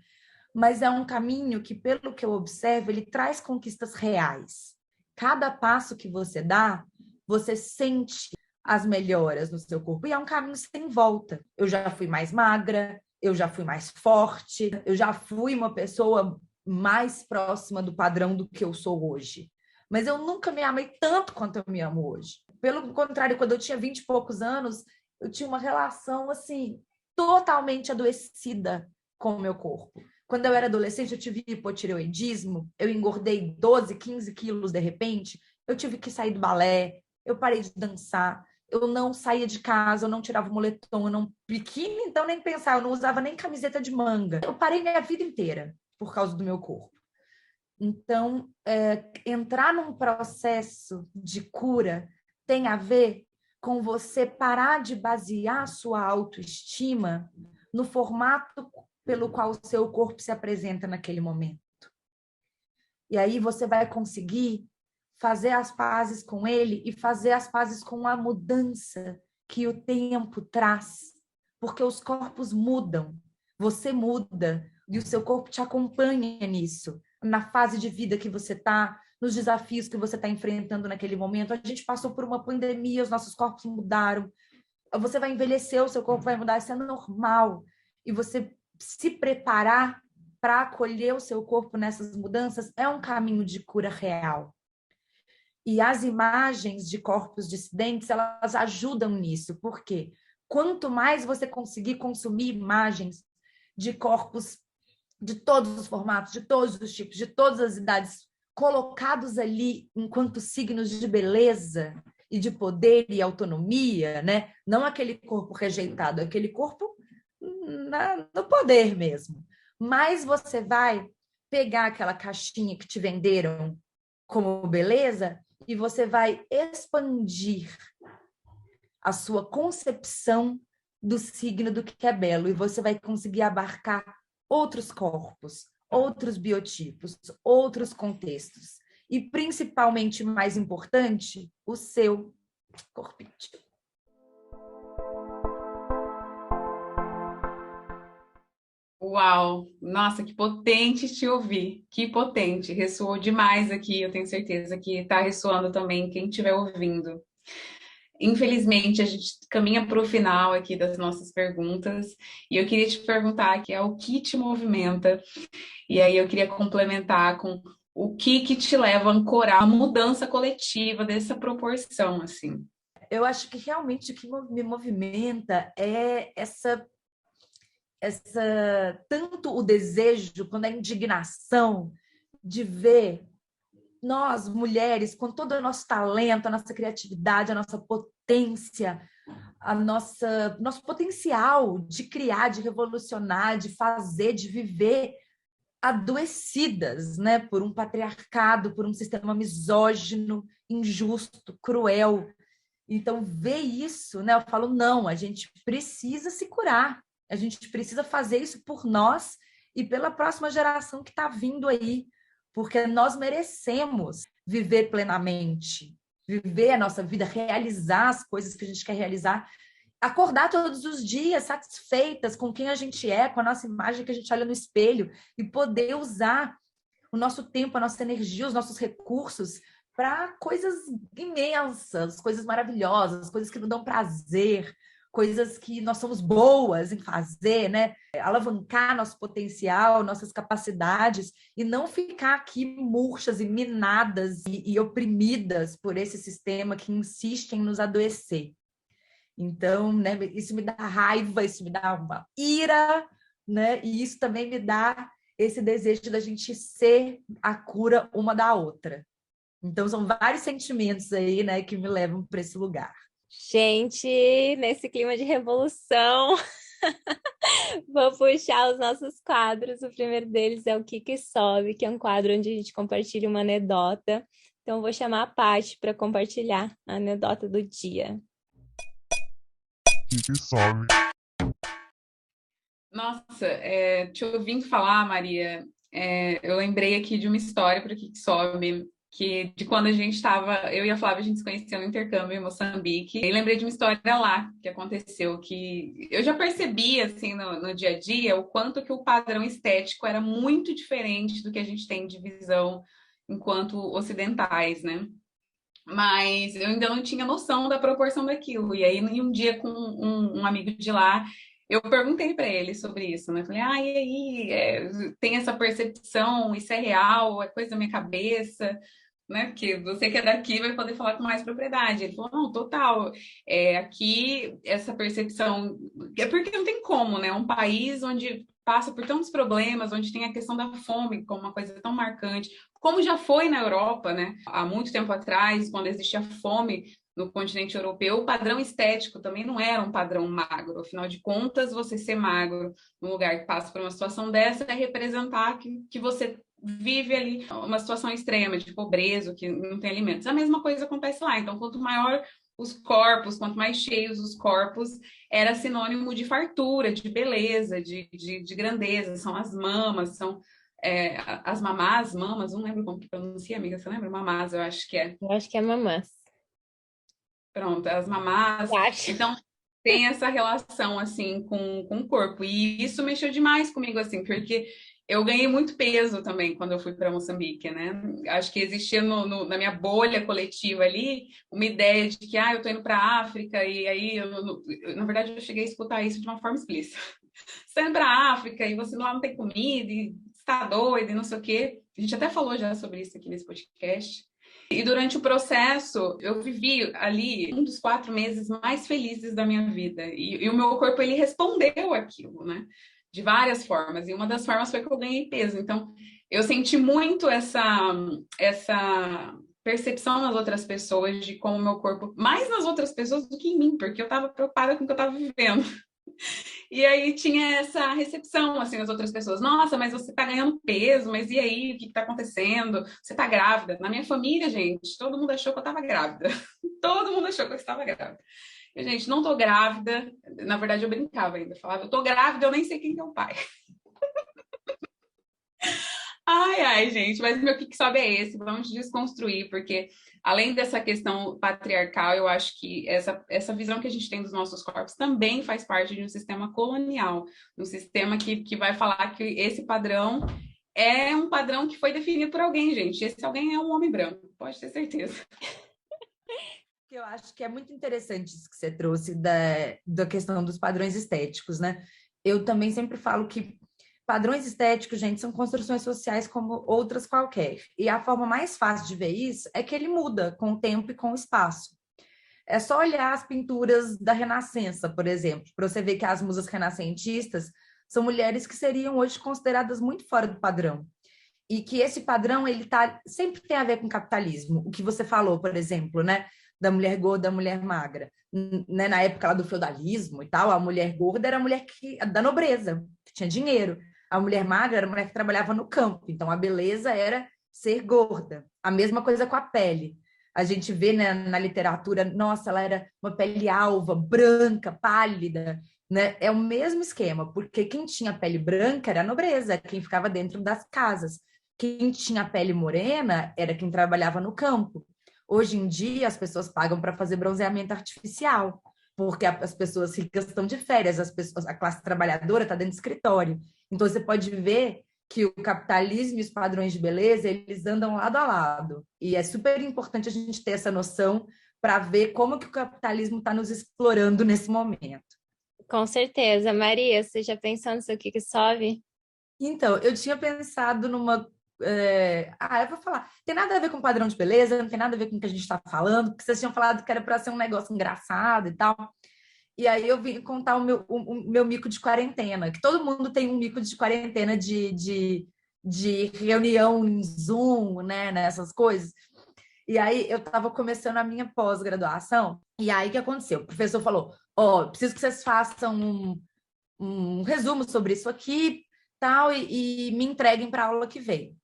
Mas é um caminho que, pelo que eu observo, ele traz conquistas reais. Cada passo que você dá, você sente as melhoras no seu corpo. E é um caminho sem volta. Eu já fui mais magra, eu já fui mais forte, eu já fui uma pessoa mais próxima do padrão do que eu sou hoje. Mas eu nunca me amei tanto quanto eu me amo hoje. Pelo contrário, quando eu tinha 20 e poucos anos, eu tinha uma relação, assim, totalmente adoecida com o meu corpo. Quando eu era adolescente, eu tive hipotireoidismo, eu engordei 12, 15 quilos de repente, eu tive que sair do balé, eu parei de dançar, eu não saía de casa, eu não tirava o moletom, eu não biquíni, então nem pensar, eu não usava nem camiseta de manga. Eu parei minha vida inteira por causa do meu corpo. Então, entrar num processo de cura tem a ver com você parar de basear a sua autoestima no formato pelo qual o seu corpo se apresenta naquele momento. E aí você vai conseguir fazer as pazes com ele e fazer as pazes com a mudança que o tempo traz. Porque os corpos mudam, você muda e o seu corpo te acompanha nisso, na fase de vida que você está, nos desafios que você está enfrentando naquele momento. A gente passou por uma pandemia, os nossos corpos mudaram. Você vai envelhecer, o seu corpo vai mudar, isso é normal. e você se preparar para acolher o seu corpo nessas mudanças é um caminho de cura real. E as imagens de corpos dissidentes, elas ajudam nisso. Por quê? Quanto mais você conseguir consumir imagens de corpos de todos os formatos, de todos os tipos, de todas as idades, colocados ali enquanto signos de beleza e de poder e autonomia, né? Não aquele corpo rejeitado, aquele corpo no poder mesmo. Mas você vai pegar aquela caixinha que te venderam como beleza e você vai expandir a sua concepção do signo do que é belo, e você vai conseguir abarcar outros corpos, outros biotipos, outros contextos. E, principalmente, mais importante, o seu corpinho. Uau! Nossa, que potente te ouvir. Que potente. Ressoou demais aqui. Eu tenho certeza que está ressoando também quem estiver ouvindo. Infelizmente, a gente caminha para o final aqui das nossas perguntas. E eu queria te perguntar, que é o que te movimenta? E aí eu queria complementar com o que te leva a ancorar a mudança coletiva dessa proporção, assim. Eu acho que realmente o que me movimenta é essa tanto o desejo quanto a indignação de ver nós, mulheres, com todo o nosso talento, a nossa criatividade, a nossa potência, nosso potencial de criar, de revolucionar, de fazer, de viver, adoecidas, né, por um patriarcado, por um sistema misógino, injusto, cruel. Então, ver isso, né, eu falo, não, a gente precisa se curar, a gente precisa fazer isso por nós e pela próxima geração que está vindo aí, porque nós merecemos viver plenamente, viver a nossa vida, realizar as coisas que a gente quer realizar, acordar todos os dias satisfeitas com quem a gente é, com a nossa imagem que a gente olha no espelho e poder usar o nosso tempo, a nossa energia, os nossos recursos para coisas imensas, coisas maravilhosas, coisas que nos dão prazer, coisas que nós somos boas em fazer, né? Alavancar nosso potencial, nossas capacidades e não ficar aqui murchas e minadas e oprimidas por esse sistema que insiste em nos adoecer. Então, né, isso me dá raiva, isso me dá uma ira, né? E isso também me dá esse desejo da gente ser a cura uma da outra. Então, são vários sentimentos aí, né, que me levam para esse lugar. Gente, nesse clima de revolução, vou puxar os nossos quadros. O primeiro deles é o Que Sobe, que é um quadro onde a gente compartilha uma anedota. Então, eu vou chamar a Paty para compartilhar a anedota do dia. Que sobe. Nossa, te ouvindo falar, Maria, eu lembrei aqui de uma história para o Que Sobe, que de quando a gente estava, eu e a Flávia, a gente se conheceu no intercâmbio em Moçambique, e lembrei de uma história lá que aconteceu, que eu já percebi, assim, no dia a dia, o quanto que o padrão estético era muito diferente do que a gente tem de visão enquanto ocidentais, né? Mas eu ainda não tinha noção da proporção daquilo. E aí, um dia, com um amigo de lá, eu perguntei para ele sobre isso, né? Falei, e aí, tem essa percepção, isso é real, é coisa da minha cabeça, né? Porque você que é daqui vai poder falar com mais propriedade. Ele falou, não, total. Aqui, essa percepção... É porque não tem como, né? Um país onde passa por tantos problemas, onde tem a questão da fome como uma coisa tão marcante, como já foi na Europa, né? Há muito tempo atrás, quando existia fome no continente europeu, o padrão estético também não era um padrão magro. Afinal de contas, você ser magro num lugar que passa por uma situação dessa é representar que você vive ali uma situação extrema de pobreza, que não tem alimentos. A mesma coisa acontece lá. Então, quanto maior os corpos, quanto mais cheios os corpos, era sinônimo de fartura, de beleza, de grandeza. São as mamas, são as mamás, mamas, não lembro como que pronuncia, amiga, você lembra? Mamás, eu acho que é. Eu acho que é mamãs. Pronto, as mamás. Então, tem essa relação, assim, com o corpo. E isso mexeu demais comigo, assim, porque eu ganhei muito peso também quando eu fui para Moçambique, né? Acho que existia na minha bolha coletiva ali uma ideia de que, eu tô indo para a África, e aí, na verdade, eu cheguei a escutar isso de uma forma explícita. Você vai pra África e você lá não tem comida, e está doido, e não sei o quê. A gente até falou já sobre isso aqui nesse podcast. E durante o processo, eu vivi ali um dos 4 meses mais felizes da minha vida. E o meu corpo, ele respondeu aquilo, né? De várias formas. E uma das formas foi que eu ganhei peso. Então, eu senti muito essa percepção nas outras pessoas de como o meu corpo, mais nas outras pessoas do que em mim, porque eu estava preocupada com o que eu estava vivendo. E aí tinha essa recepção, assim, das outras pessoas. Nossa, mas você tá ganhando peso, mas e aí? O que que tá acontecendo? Você tá grávida? Na minha família, gente, todo mundo achou que eu tava grávida. Todo mundo achou que eu estava grávida. Eu, gente, não tô grávida. Na verdade, eu brincava ainda. Falava, eu tô grávida, eu nem sei quem é o pai. Ai, ai, gente, mas meu que sobe é esse, vamos desconstruir, porque além dessa questão patriarcal, eu acho que essa visão que a gente tem dos nossos corpos também faz parte de um sistema colonial, um sistema que vai falar que esse padrão é um padrão que foi definido por alguém, gente. Esse alguém é um homem branco, pode ter certeza. Eu acho que é muito interessante isso que você trouxe da questão dos padrões estéticos, né? Eu também sempre falo que padrões estéticos, gente, são construções sociais como outras qualquer. E a forma mais fácil de ver isso é que ele muda com o tempo e com o espaço. É só olhar as pinturas da Renascença, por exemplo, para você ver que as musas renascentistas são mulheres que seriam hoje consideradas muito fora do padrão. E que esse padrão ele sempre tem a ver com capitalismo. O que você falou, por exemplo, né? Da mulher gorda, da mulher magra. Né? Na época lá do feudalismo e tal, a mulher gorda era a mulher da nobreza, que tinha dinheiro. A mulher magra era a mulher que trabalhava no campo. Então, a beleza era ser gorda. A mesma coisa com a pele. A gente vê, né, na literatura, nossa, ela era uma pele alva, branca, pálida, né? É o mesmo esquema, porque quem tinha pele branca era a nobreza, quem ficava dentro das casas. Quem tinha pele morena era quem trabalhava no campo. Hoje em dia, as pessoas pagam para fazer bronzeamento artificial, porque as pessoas ricas estão de férias, a classe trabalhadora está dentro do escritório. Então, você pode ver que o capitalismo e os padrões de beleza, eles andam lado a lado. E é super importante a gente ter essa noção para ver como que o capitalismo está nos explorando nesse momento. Com certeza. Maria, você já pensou nisso aqui que sobe? Então, eu tinha pensado numa. Eu vou falar. Tem nada a ver com padrão de beleza, não tem nada a ver com o que a gente está falando, porque vocês tinham falado que era para ser um negócio engraçado e tal. E aí eu vim contar o meu mico de quarentena, que todo mundo tem um mico de quarentena de reunião em Zoom, né, nessas coisas. E aí eu estava começando a minha pós-graduação, e aí o que aconteceu? O professor falou: Ó, preciso que vocês façam um resumo sobre isso aqui, tal, e me entreguem para a aula que vem.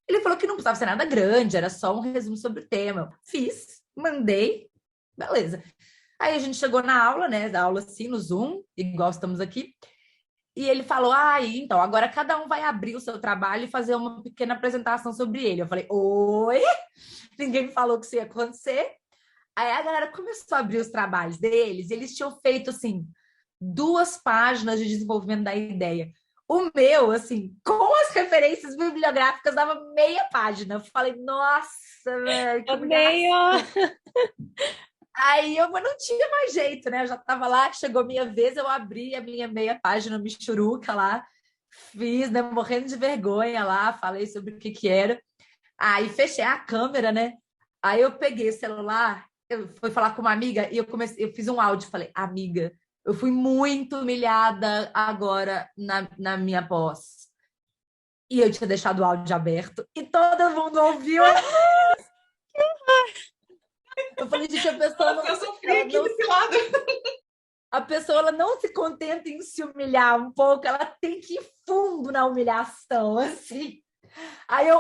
Ele falou que não precisava ser nada grande, era só um resumo sobre o tema. Eu fiz, mandei, beleza. Aí a gente chegou na aula, né? Da aula assim, no Zoom, igual estamos aqui. E ele falou: então, agora cada um vai abrir o seu trabalho e fazer uma pequena apresentação sobre ele. Eu falei: oi, ninguém me falou que isso ia acontecer. Aí a galera começou a abrir os trabalhos deles, eles tinham feito assim 2 páginas de desenvolvimento da ideia. O meu, assim, com as referências bibliográficas, dava meia página. Eu falei: nossa, velho, que Odeio! Aí eu não tinha mais jeito, né? Eu já estava lá, chegou minha vez, eu abri a minha meia página michuruca lá, fiz, né? Morrendo de vergonha lá, falei sobre o que que era. Aí fechei a câmera, né? Aí eu peguei o celular, eu fui falar com uma amiga e eu fiz um áudio, falei: amiga, eu fui muito humilhada agora na minha pós. E eu tinha deixado o áudio aberto e todo mundo ouviu. Eu falei: gente, a pessoa Nossa, eu sofri aqui desse lado. A pessoa ela não se contenta em se humilhar um pouco, ela tem que ir fundo na humilhação, assim. Aí eu,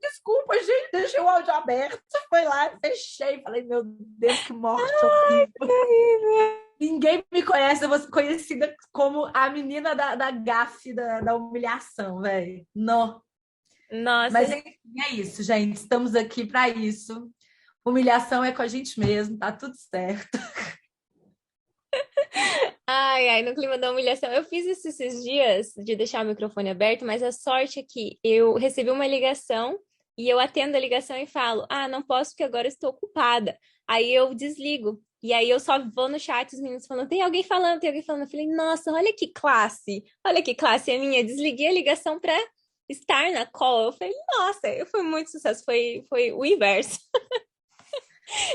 desculpa, gente, deixei o áudio aberto. Foi lá, fechei, falei: meu Deus, que morte horrível. Ninguém me conhece, eu vou ser conhecida como a menina da gafe, da humilhação, velho. Não. Nossa, Mas enfim, é isso, gente. Estamos aqui para isso. Humilhação é com a gente mesmo, tá tudo certo. ai, no clima da humilhação. Eu fiz isso esses dias de deixar o microfone aberto, mas a sorte é que eu recebi uma ligação e eu atendo a ligação e falo: não posso porque agora estou ocupada. Aí eu desligo. E aí eu só vou no chat, os meninos falando, tem alguém falando, tem alguém falando. Eu falei, nossa, olha que classe é minha. Desliguei a ligação pra estar na call. Eu falei, nossa, foi muito sucesso, foi o inverso.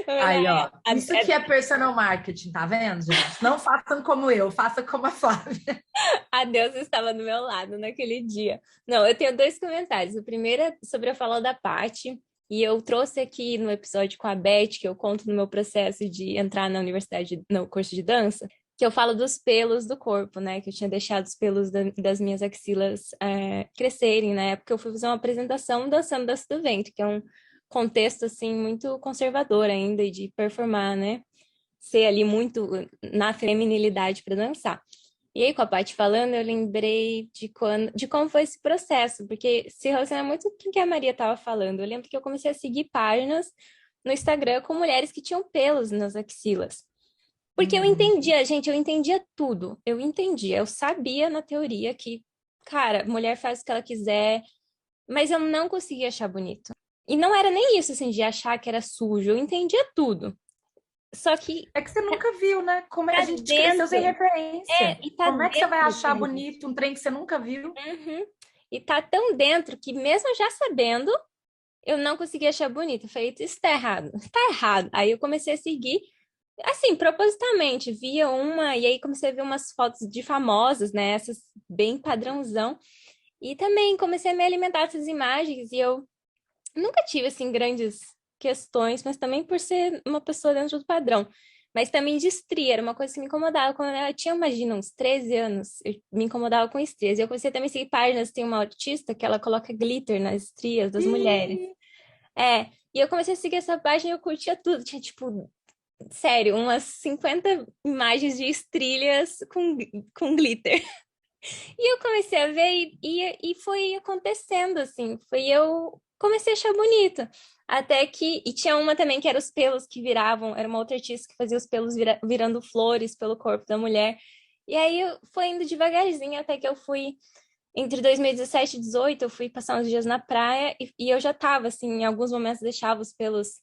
Aí, ó, isso que é personal marketing, tá vendo, gente? Não façam como eu, faça como a Flávia. A Deus estava do meu lado naquele dia. Não, eu tenho dois comentários. O primeiro é sobre a fala da Paty, e eu trouxe aqui no episódio com a Beth, que eu conto no meu processo de entrar na universidade, no curso de dança, que eu falo dos pelos do corpo, né? Que eu tinha deixado os pelos das minhas axilas crescerem na época. Eu fui fazer uma apresentação dançando Dança do Ventre, que é um contexto, assim, muito conservador ainda, e de performar, né? Ser ali muito na feminilidade para dançar. E aí, com a Paty falando, eu lembrei de como foi esse processo, porque se relaciona muito com o que a Maria estava falando. Eu lembro que eu comecei a seguir páginas no Instagram com mulheres que tinham pelos nas axilas. Porque eu entendia, gente, eu entendia tudo. Eu entendia, eu sabia na teoria que, cara, mulher faz o que ela quiser, mas eu não conseguia achar bonito. E não era nem isso, assim, de achar que era sujo, eu entendia tudo. Só que É que você nunca viu, né? Como a tá gente cresceu dentro, sem referência. e tá Como é que você vai dentro achar da gente. bonito um trem que você nunca viu? Uhum. E tá tão dentro que mesmo já sabendo, eu não consegui achar bonito. Eu falei, isso tá errado, tá errado. Aí eu comecei a seguir, assim, propositalmente, via uma, e aí comecei a ver umas fotos de famosas, né? Essas bem padrãozão. E também comecei a me alimentar dessas imagens, e eu nunca tive, assim, grandes questões, mas também por ser uma pessoa dentro do padrão. Mas também de estria, era uma coisa que me incomodava. Quando eu tinha, imagina, uns 13 anos, eu me incomodava com estrias. E eu comecei também a seguir páginas, tem uma artista que ela coloca glitter nas estrias das mulheres. Ih, E eu comecei a seguir essa página e eu curtia tudo. Tinha, tipo, sério, umas 50 imagens de estrilhas com glitter. E eu comecei a ver e foi acontecendo, assim. Foi eu comecei a achar bonito. Até que. E tinha uma também que era os pelos que viravam. Era uma outra artista que fazia os pelos virando flores pelo corpo da mulher. E aí foi indo devagarzinho até que eu fui. Entre 2017 e 2018, eu fui passar uns dias na praia e eu já tava, assim, em alguns momentos deixava os pelos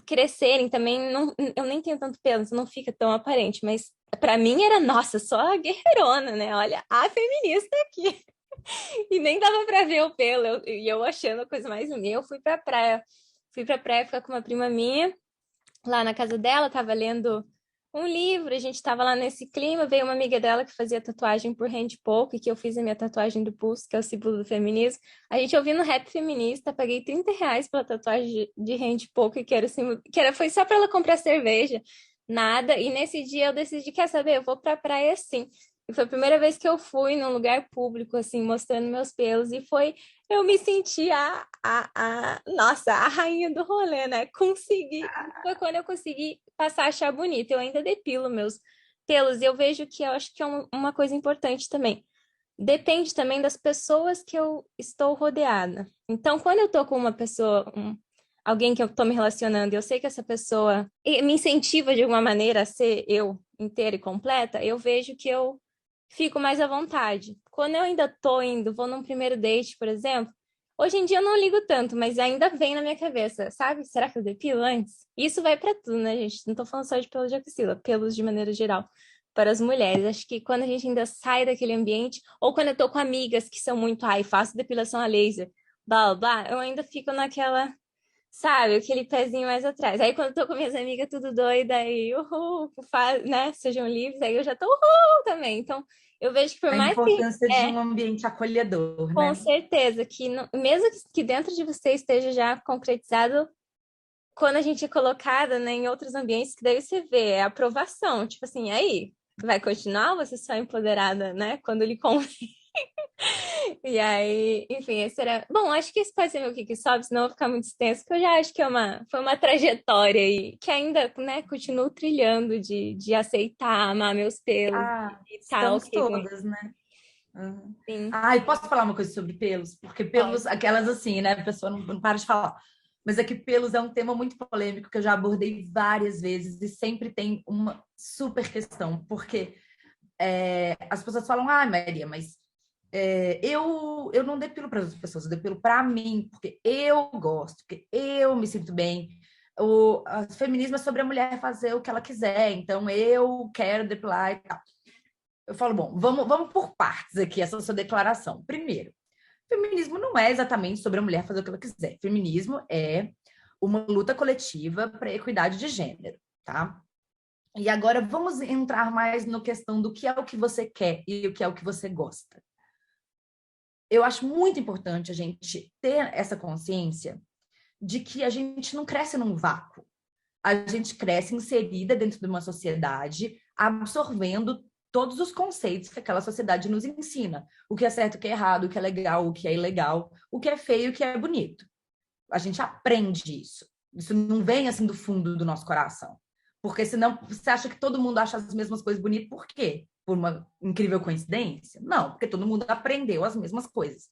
crescerem também. Não, eu nem tenho tanto pelo, então não fica tão aparente, mas pra mim era, nossa, só a guerreirona, né? Olha, a feminista aqui. E nem dava pra ver o pelo, e eu achando a coisa mais linda. Eu fui pra praia ficar com uma prima minha, lá na casa dela, tava lendo um livro, a gente tava lá nesse clima, veio uma amiga dela que fazia tatuagem por hand poke, que eu fiz a minha tatuagem do pulso, que é o símbolo do feminismo. A gente ouvindo rap feminista, paguei R$ 30 pela tatuagem de hand poke, que era o símbolo, foi só para ela comprar cerveja, nada. E nesse dia eu decidi, quer saber, eu vou pra praia sim. E foi a primeira vez que eu fui num lugar público, assim, mostrando meus pelos, e eu me senti nossa, a rainha do rolê, né? Consegui. Foi quando eu consegui passar a achar bonito. Eu ainda depilo meus pelos e eu vejo que eu acho que é uma coisa importante também. Depende também das pessoas que eu estou rodeada. Então, quando eu tô com uma pessoa, alguém que eu tô me relacionando, e eu sei que essa pessoa me incentiva de alguma maneira a ser eu inteira e completa, eu vejo que eu fico mais à vontade. Quando eu ainda tô indo, vou num primeiro date, por exemplo, hoje em dia eu não ligo tanto, mas ainda vem na minha cabeça, sabe? Será que eu depilo antes? Isso vai pra tudo, né, gente? Não tô falando só de pelos de axila, pelos de maneira geral. Para as mulheres, acho que quando a gente ainda sai daquele ambiente, ou quando eu tô com amigas que são muito, ai, faço depilação a laser, blá, blá, blá, eu ainda fico naquela, sabe, aquele pezinho mais atrás. Aí quando eu tô com minhas amigas tudo doida, aí, uhul, né, sejam livres, aí eu já tô uhul também. Então, eu vejo que por a mais que, importância de um ambiente acolhedor, com né? certeza, que mesmo que dentro de você esteja já concretizado, quando a gente é colocada, né, em outros ambientes, que daí você vê, é aprovação, tipo assim, aí, vai continuar ou você só é empoderada, né, quando lhe convém? E aí, enfim, esse era. Bom, acho que esse pode ser meu que sobe, senão eu vou ficar muito extenso, que eu já acho que foi uma trajetória aí, que ainda, né, continuo trilhando de aceitar, amar meus pelos Ah, e tal, estamos ok com isso. todas, né? Uhum. Sim, Ah, e posso falar uma coisa sobre pelos? Porque pode. pelos, aquelas assim, né? A pessoa não para de falar. Mas é que pelos é um tema muito polêmico que eu já abordei várias vezes e sempre tem uma super questão. Porque as pessoas falam, ah, Maria, mas eu não depilo para outras pessoas, eu depilo para mim, porque eu gosto, porque eu me sinto bem. O feminismo é sobre a mulher fazer o que ela quiser, então eu quero depilar e tal. Eu falo, bom, vamos por partes aqui, essa sua declaração. Primeiro, feminismo não é exatamente sobre a mulher fazer o que ela quiser. Feminismo é uma luta coletiva para a equidade de gênero, tá? E agora vamos entrar mais na questão do que é o que você quer e o que é o que você gosta. Eu acho muito importante a gente ter essa consciência de que a gente não cresce num vácuo. A gente cresce inserida dentro de uma sociedade, absorvendo todos os conceitos que aquela sociedade nos ensina. O que é certo, o que é errado, o que é legal, o que é ilegal, o que é feio, o que é bonito. A gente aprende isso. Isso não vem assim do fundo do nosso coração. Porque senão você acha que todo mundo acha as mesmas coisas bonitas, por quê? Por uma incrível coincidência? Não, porque todo mundo aprendeu as mesmas coisas.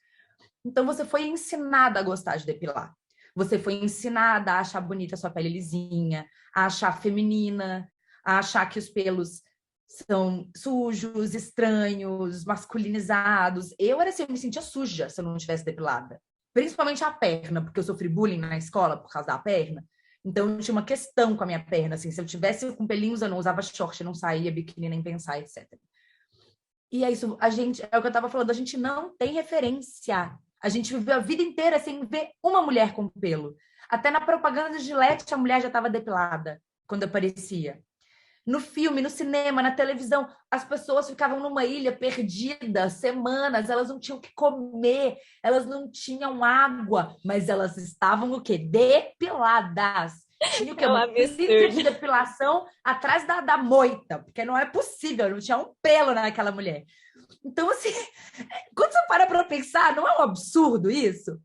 Então você foi ensinada a gostar de depilar. Você foi ensinada a achar bonita a sua pele lisinha, a achar feminina, a achar que os pelos são sujos, estranhos, masculinizados. Eu era assim, eu me sentia suja se eu não tivesse depilada. Principalmente a perna, porque eu sofri bullying na escola por causa da perna. Então, eu tinha uma questão com a minha perna, assim, se eu tivesse com pelinhos, eu não usava short, eu não saía biquíni nem pensar, etc. E é isso, a gente, é o que eu estava falando, a gente não tem referência. A gente viveu a vida inteira sem ver uma mulher com pelo. Até na propaganda de Gillette, a mulher já estava depilada quando aparecia. No filme, no cinema, na televisão, as pessoas ficavam numa ilha perdida semanas, elas não tinham o que comer, elas não tinham água, mas elas estavam o quê? Depiladas. Tinha o quê? É um Uma clínica de absurdo. depilação atrás da moita, porque não é possível, não tinha um pelo naquela mulher. Então, assim, quando você para pensar, não é um absurdo isso?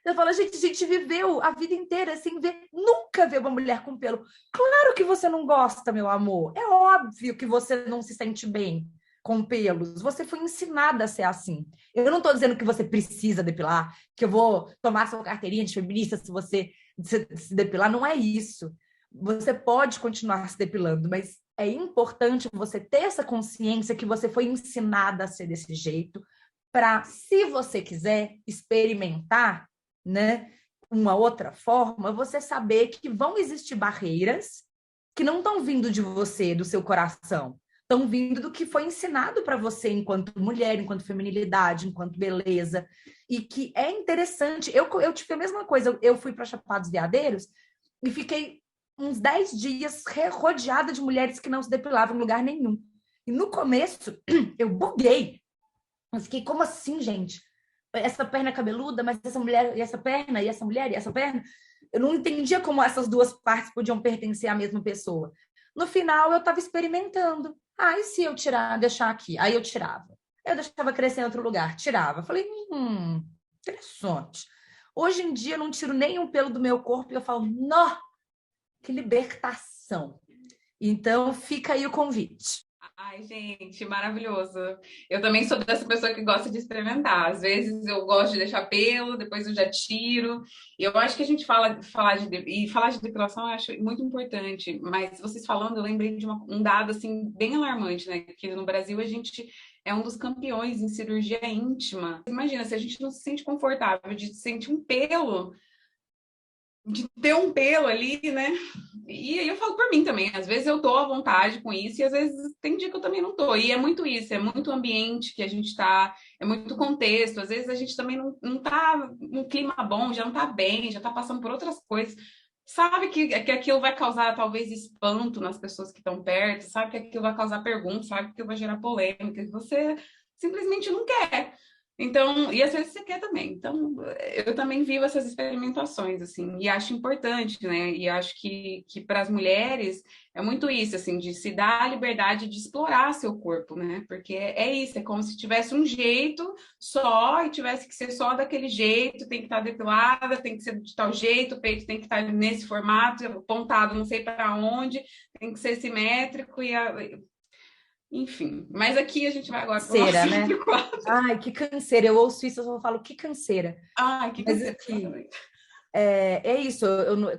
Eu falo, gente, a gente viveu a vida inteira sem ver, nunca ver uma mulher com pelo. Claro que você não gosta, meu amor. É óbvio que você não se sente bem com pelos. Você foi ensinada a ser assim. Eu não estou dizendo que você precisa depilar, que eu vou tomar sua carteirinha de feminista se você se depilar. Não é isso. Você pode continuar se depilando, mas é importante você ter essa consciência que você foi ensinada a ser desse jeito, para, se você quiser experimentar, né, uma outra forma, você saber que vão existir barreiras que não estão vindo de você, do seu coração, estão vindo do que foi ensinado para você enquanto mulher, enquanto feminilidade, enquanto beleza, e que é interessante. Eu tive a mesma coisa, eu fui para Chapada dos Veadeiros e fiquei uns 10 dias rodeada de mulheres que não se depilavam em lugar nenhum. E no começo, eu buguei. Eu fiquei, como assim, gente? Essa perna cabeluda, mas essa mulher, e essa perna, e essa mulher, e essa perna. Eu não entendia como essas duas partes podiam pertencer à mesma pessoa. No final, eu estava experimentando. Ah, e se eu tirar, deixar aqui? Aí eu tirava. Eu deixava crescer em outro lugar, tirava. Falei, interessante. Hoje em dia, eu não tiro nenhum pelo do meu corpo e eu falo, nó, que libertação. Então, fica aí o convite. Ai, gente, maravilhoso. Eu também sou dessa pessoa que gosta de experimentar. Às vezes eu gosto de deixar pelo, depois eu já tiro. E eu acho que a gente falar de depilação eu acho muito importante. Mas vocês falando, eu lembrei de um dado assim bem alarmante, né? Que no Brasil a gente é um dos campeões em cirurgia íntima. Imagina, se a gente não se sente confortável de sentir um pelo, de ter um pelo ali, né? E aí eu falo por mim também, às vezes eu tô à vontade com isso e às vezes tem dia que eu também não tô. E é muito isso, é muito ambiente que a gente tá, é muito contexto. Às vezes a gente também não tá num clima bom, já não tá bem, já tá passando por outras coisas. Sabe que aquilo vai causar talvez espanto nas pessoas que estão perto, sabe que aquilo vai causar perguntas, sabe que aquilo vai gerar polêmica, que você simplesmente não quer. Então, e às vezes você quer também. Então, eu também vivo essas experimentações, assim, e acho importante, né? E acho que para as mulheres é muito isso, assim, de se dar a liberdade de explorar seu corpo, né? Porque é isso, é como se tivesse um jeito só e tivesse que ser só daquele jeito, tem que estar depilada, tem que ser de tal jeito, o peito tem que estar nesse formato, apontado não sei para onde, tem que ser simétrico enfim, mas aqui a gente vai agora para o nosso Canseira, né? outro quadro. Ai, que canseira. Eu ouço isso, eu só falo, que canseira. Ai, que Mas canseira, aqui, exatamente. é isso.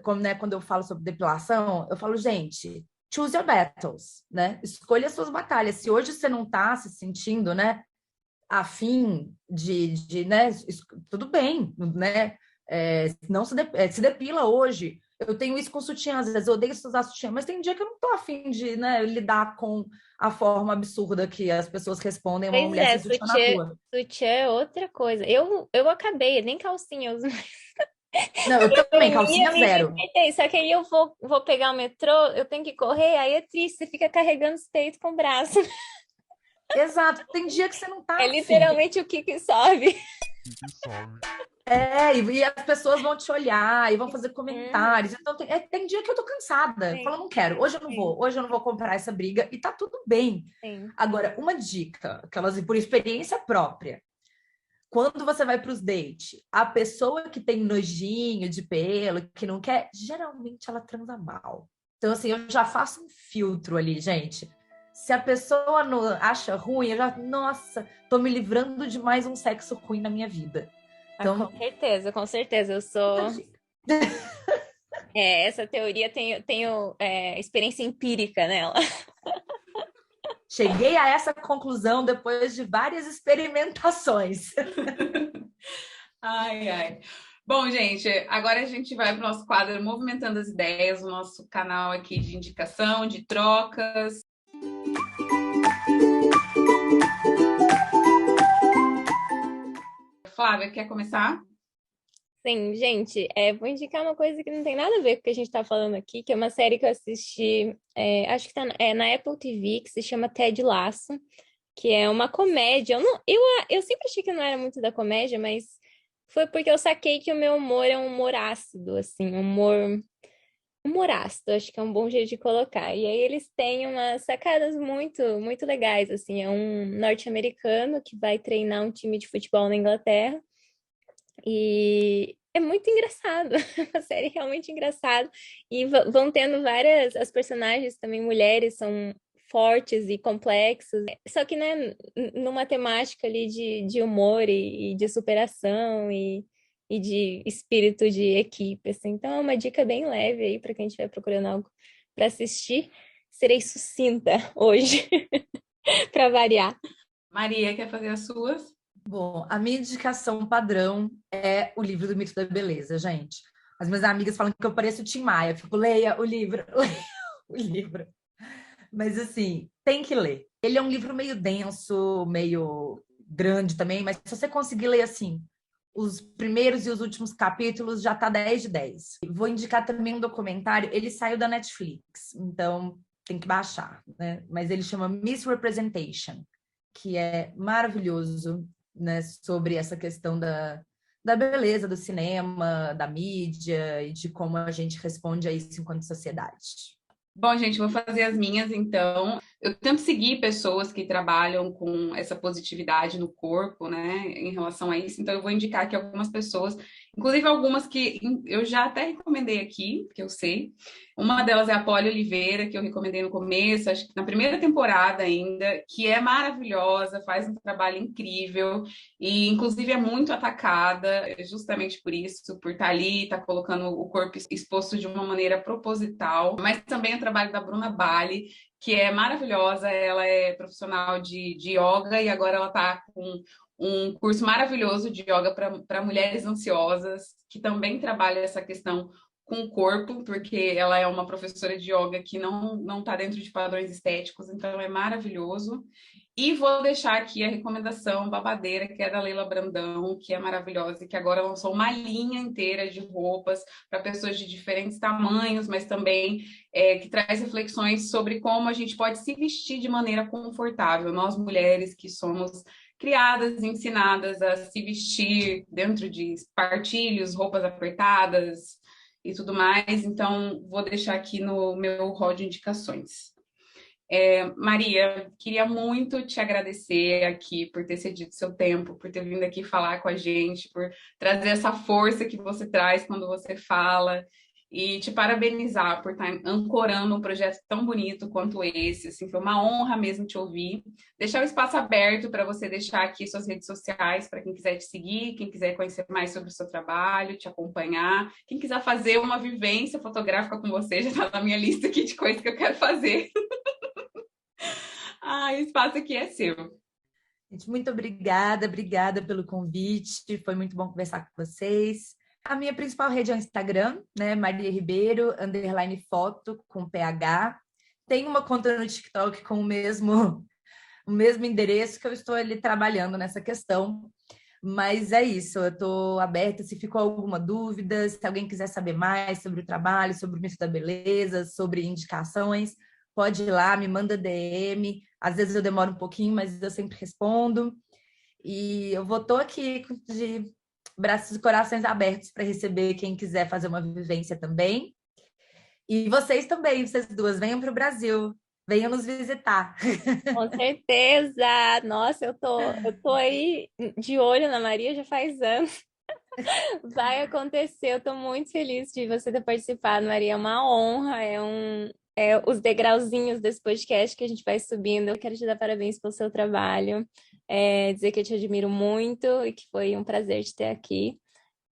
Como, né, quando eu falo sobre depilação, eu falo, gente, choose your battles, né? Escolha as suas batalhas. Se hoje você não está se sentindo, né, afim né, tudo bem, né? Não se depila hoje. Eu tenho isso com sutiã, às vezes eu odeio usar sutiã, mas tem dia que eu não tô afim de, né, lidar com a forma absurda que as pessoas respondem a uma Pois mulher é, sem sutiã na rua. sutiã é outra coisa. Eu acabei, nem calcinha eu uso. Não, eu também, Pandemia calcinha me zero. libertei, só que aí eu vou pegar o metrô, eu tenho que correr, aí é triste, você fica carregando os peitos com o braço. Exato, tem dia que você não É tá afim. literalmente o que sobe. E as pessoas vão te olhar e vão fazer Uhum, comentários. Então, tem dia que eu tô cansada. Eu sim, falo, não quero, sim, hoje eu não vou comprar essa briga e tá tudo bem. sim. Agora, uma dica, aquelas por experiência própria. Quando você vai para os dates, a pessoa que tem nojinho de pelo, que não quer, geralmente ela transa mal. Então, assim, eu já faço um filtro ali, gente. Se a pessoa não acha ruim, eu já, nossa, tô me livrando de mais um sexo ruim na minha vida. Ah, com Então, certeza, com certeza. Eu uma sou. dica. Essa teoria tenho experiência empírica nela. Cheguei a essa conclusão depois de várias experimentações. Ai, ai. Bom, gente, agora a gente vai para o nosso quadro Movimentando as Ideias, o nosso canal aqui de indicação, de trocas. Flávia, quer começar? Sim, gente, vou indicar uma coisa que não tem nada a ver com o que a gente está falando aqui, que é uma série que eu assisti, acho que tá na Apple TV, que se chama Ted Lasso, que é uma comédia. Eu sempre achei que não era muito da comédia, mas foi porque eu saquei que o meu humor é um humor ácido, assim, humor ácido, acho que é um bom jeito de colocar. E aí eles têm umas sacadas muito, muito legais, assim, é um norte-americano que vai treinar um time de futebol na Inglaterra. E é muito engraçado, é uma série realmente engraçada. E vão tendo as personagens também mulheres são fortes e complexas, só que, né, numa temática ali de humor e de superação e de espírito de equipe, assim. Então é uma dica bem leve aí para quem estiver procurando algo para assistir. Serei sucinta hoje, para variar. Maria, quer fazer as suas? Bom, a minha indicação padrão é o livro do Mito da Beleza, gente. As minhas amigas falam que eu pareço o Tim Maia. Eu fico, leia o livro, leia o livro. Mas, assim, tem que ler. Ele é um livro meio denso, meio grande também, mas se você conseguir ler, assim, os primeiros e os últimos capítulos, já tá 10 de 10. Vou indicar também um documentário. Ele saiu da Netflix, então tem que baixar, né? Mas ele chama Misrepresentation, que é maravilhoso, né, sobre essa questão da beleza do cinema, da mídia e de como a gente responde a isso enquanto sociedade. Bom, gente, vou fazer as minhas então. Eu tento seguir pessoas que trabalham com essa positividade no corpo, né, em relação a isso. Então, eu vou indicar aqui algumas pessoas, inclusive algumas que eu já até recomendei aqui, que eu sei. Uma delas é a Polly Oliveira, que eu recomendei no começo, acho que na primeira temporada ainda, que é maravilhosa, faz um trabalho incrível e, inclusive, é muito atacada, justamente por isso, por estar ali, estar colocando o corpo exposto de uma maneira proposital. Mas também o trabalho da Bruna Bali, que é maravilhosa, ela é profissional de yoga e agora ela está com um curso maravilhoso de yoga para mulheres ansiosas, que também trabalha essa questão com o corpo, porque ela é uma professora de yoga que não está dentro de padrões estéticos, então é maravilhoso. E vou deixar aqui a recomendação babadeira, que é da Leila Brandão, que é maravilhosa, e que agora lançou uma linha inteira de roupas para pessoas de diferentes tamanhos, mas também que traz reflexões sobre como a gente pode se vestir de maneira confortável. Nós, mulheres que somos criadas, ensinadas a se vestir dentro de espartilhos, roupas apertadas e tudo mais. Então, vou deixar aqui no meu hall de indicações. Maria, queria muito te agradecer aqui por ter cedido seu tempo, por ter vindo aqui falar com a gente, por trazer essa força que você traz quando você fala e te parabenizar por estar ancorando um projeto tão bonito quanto esse. Assim, foi uma honra mesmo te ouvir. Deixar o espaço aberto para você deixar aqui suas redes sociais para quem quiser te seguir, quem quiser conhecer mais sobre o seu trabalho, te acompanhar, quem quiser fazer uma vivência fotográfica com você, já está na minha lista aqui de coisas que eu quero fazer. Ah, o espaço aqui é seu. Gente, muito obrigada, obrigada pelo convite. Foi muito bom conversar com vocês. A minha principal rede é o Instagram, né? Maria Ribeiro, _foto, com PH. Tem uma conta no TikTok com o mesmo endereço que eu estou ali trabalhando nessa questão. Mas é isso, eu estou aberta. Se ficou alguma dúvida, se alguém quiser saber mais sobre o trabalho, sobre o mito da beleza, sobre indicações, pode ir lá, me manda DM. Às vezes eu demoro um pouquinho, mas eu sempre respondo. E tô aqui de braços e corações abertos para receber quem quiser fazer uma vivência também. E vocês também, vocês duas, venham para o Brasil, venham nos visitar. Com certeza! Nossa, eu tô aí de olho na Maria já faz anos. Vai acontecer, eu tô muito feliz de você ter participado, Maria. É uma honra, os degrauzinhos desse podcast que a gente vai subindo. Eu quero te dar parabéns pelo seu trabalho, dizer que eu te admiro muito e que foi um prazer te ter aqui.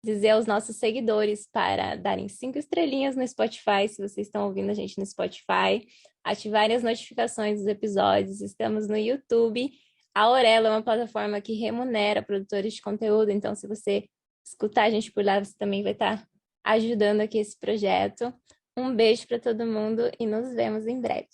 Dizer aos nossos seguidores para darem 5 estrelinhas no Spotify, se vocês estão ouvindo a gente no Spotify, ativarem as notificações dos episódios. Estamos no YouTube. A Aurelo é uma plataforma que remunera produtores de conteúdo, então se você escutar a gente por lá, você também vai estar ajudando aqui esse projeto. Um beijo para todo mundo e nos vemos em breve.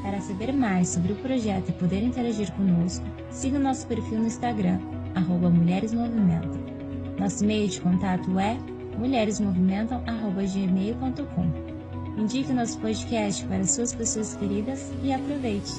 Para saber mais sobre o projeto e poder interagir conosco, siga o nosso perfil no Instagram, @mulheresmovimentam. Nosso e-mail de contato é mulheresmovimentam@gmail.com. Indique o nosso podcast para suas pessoas queridas e aproveite!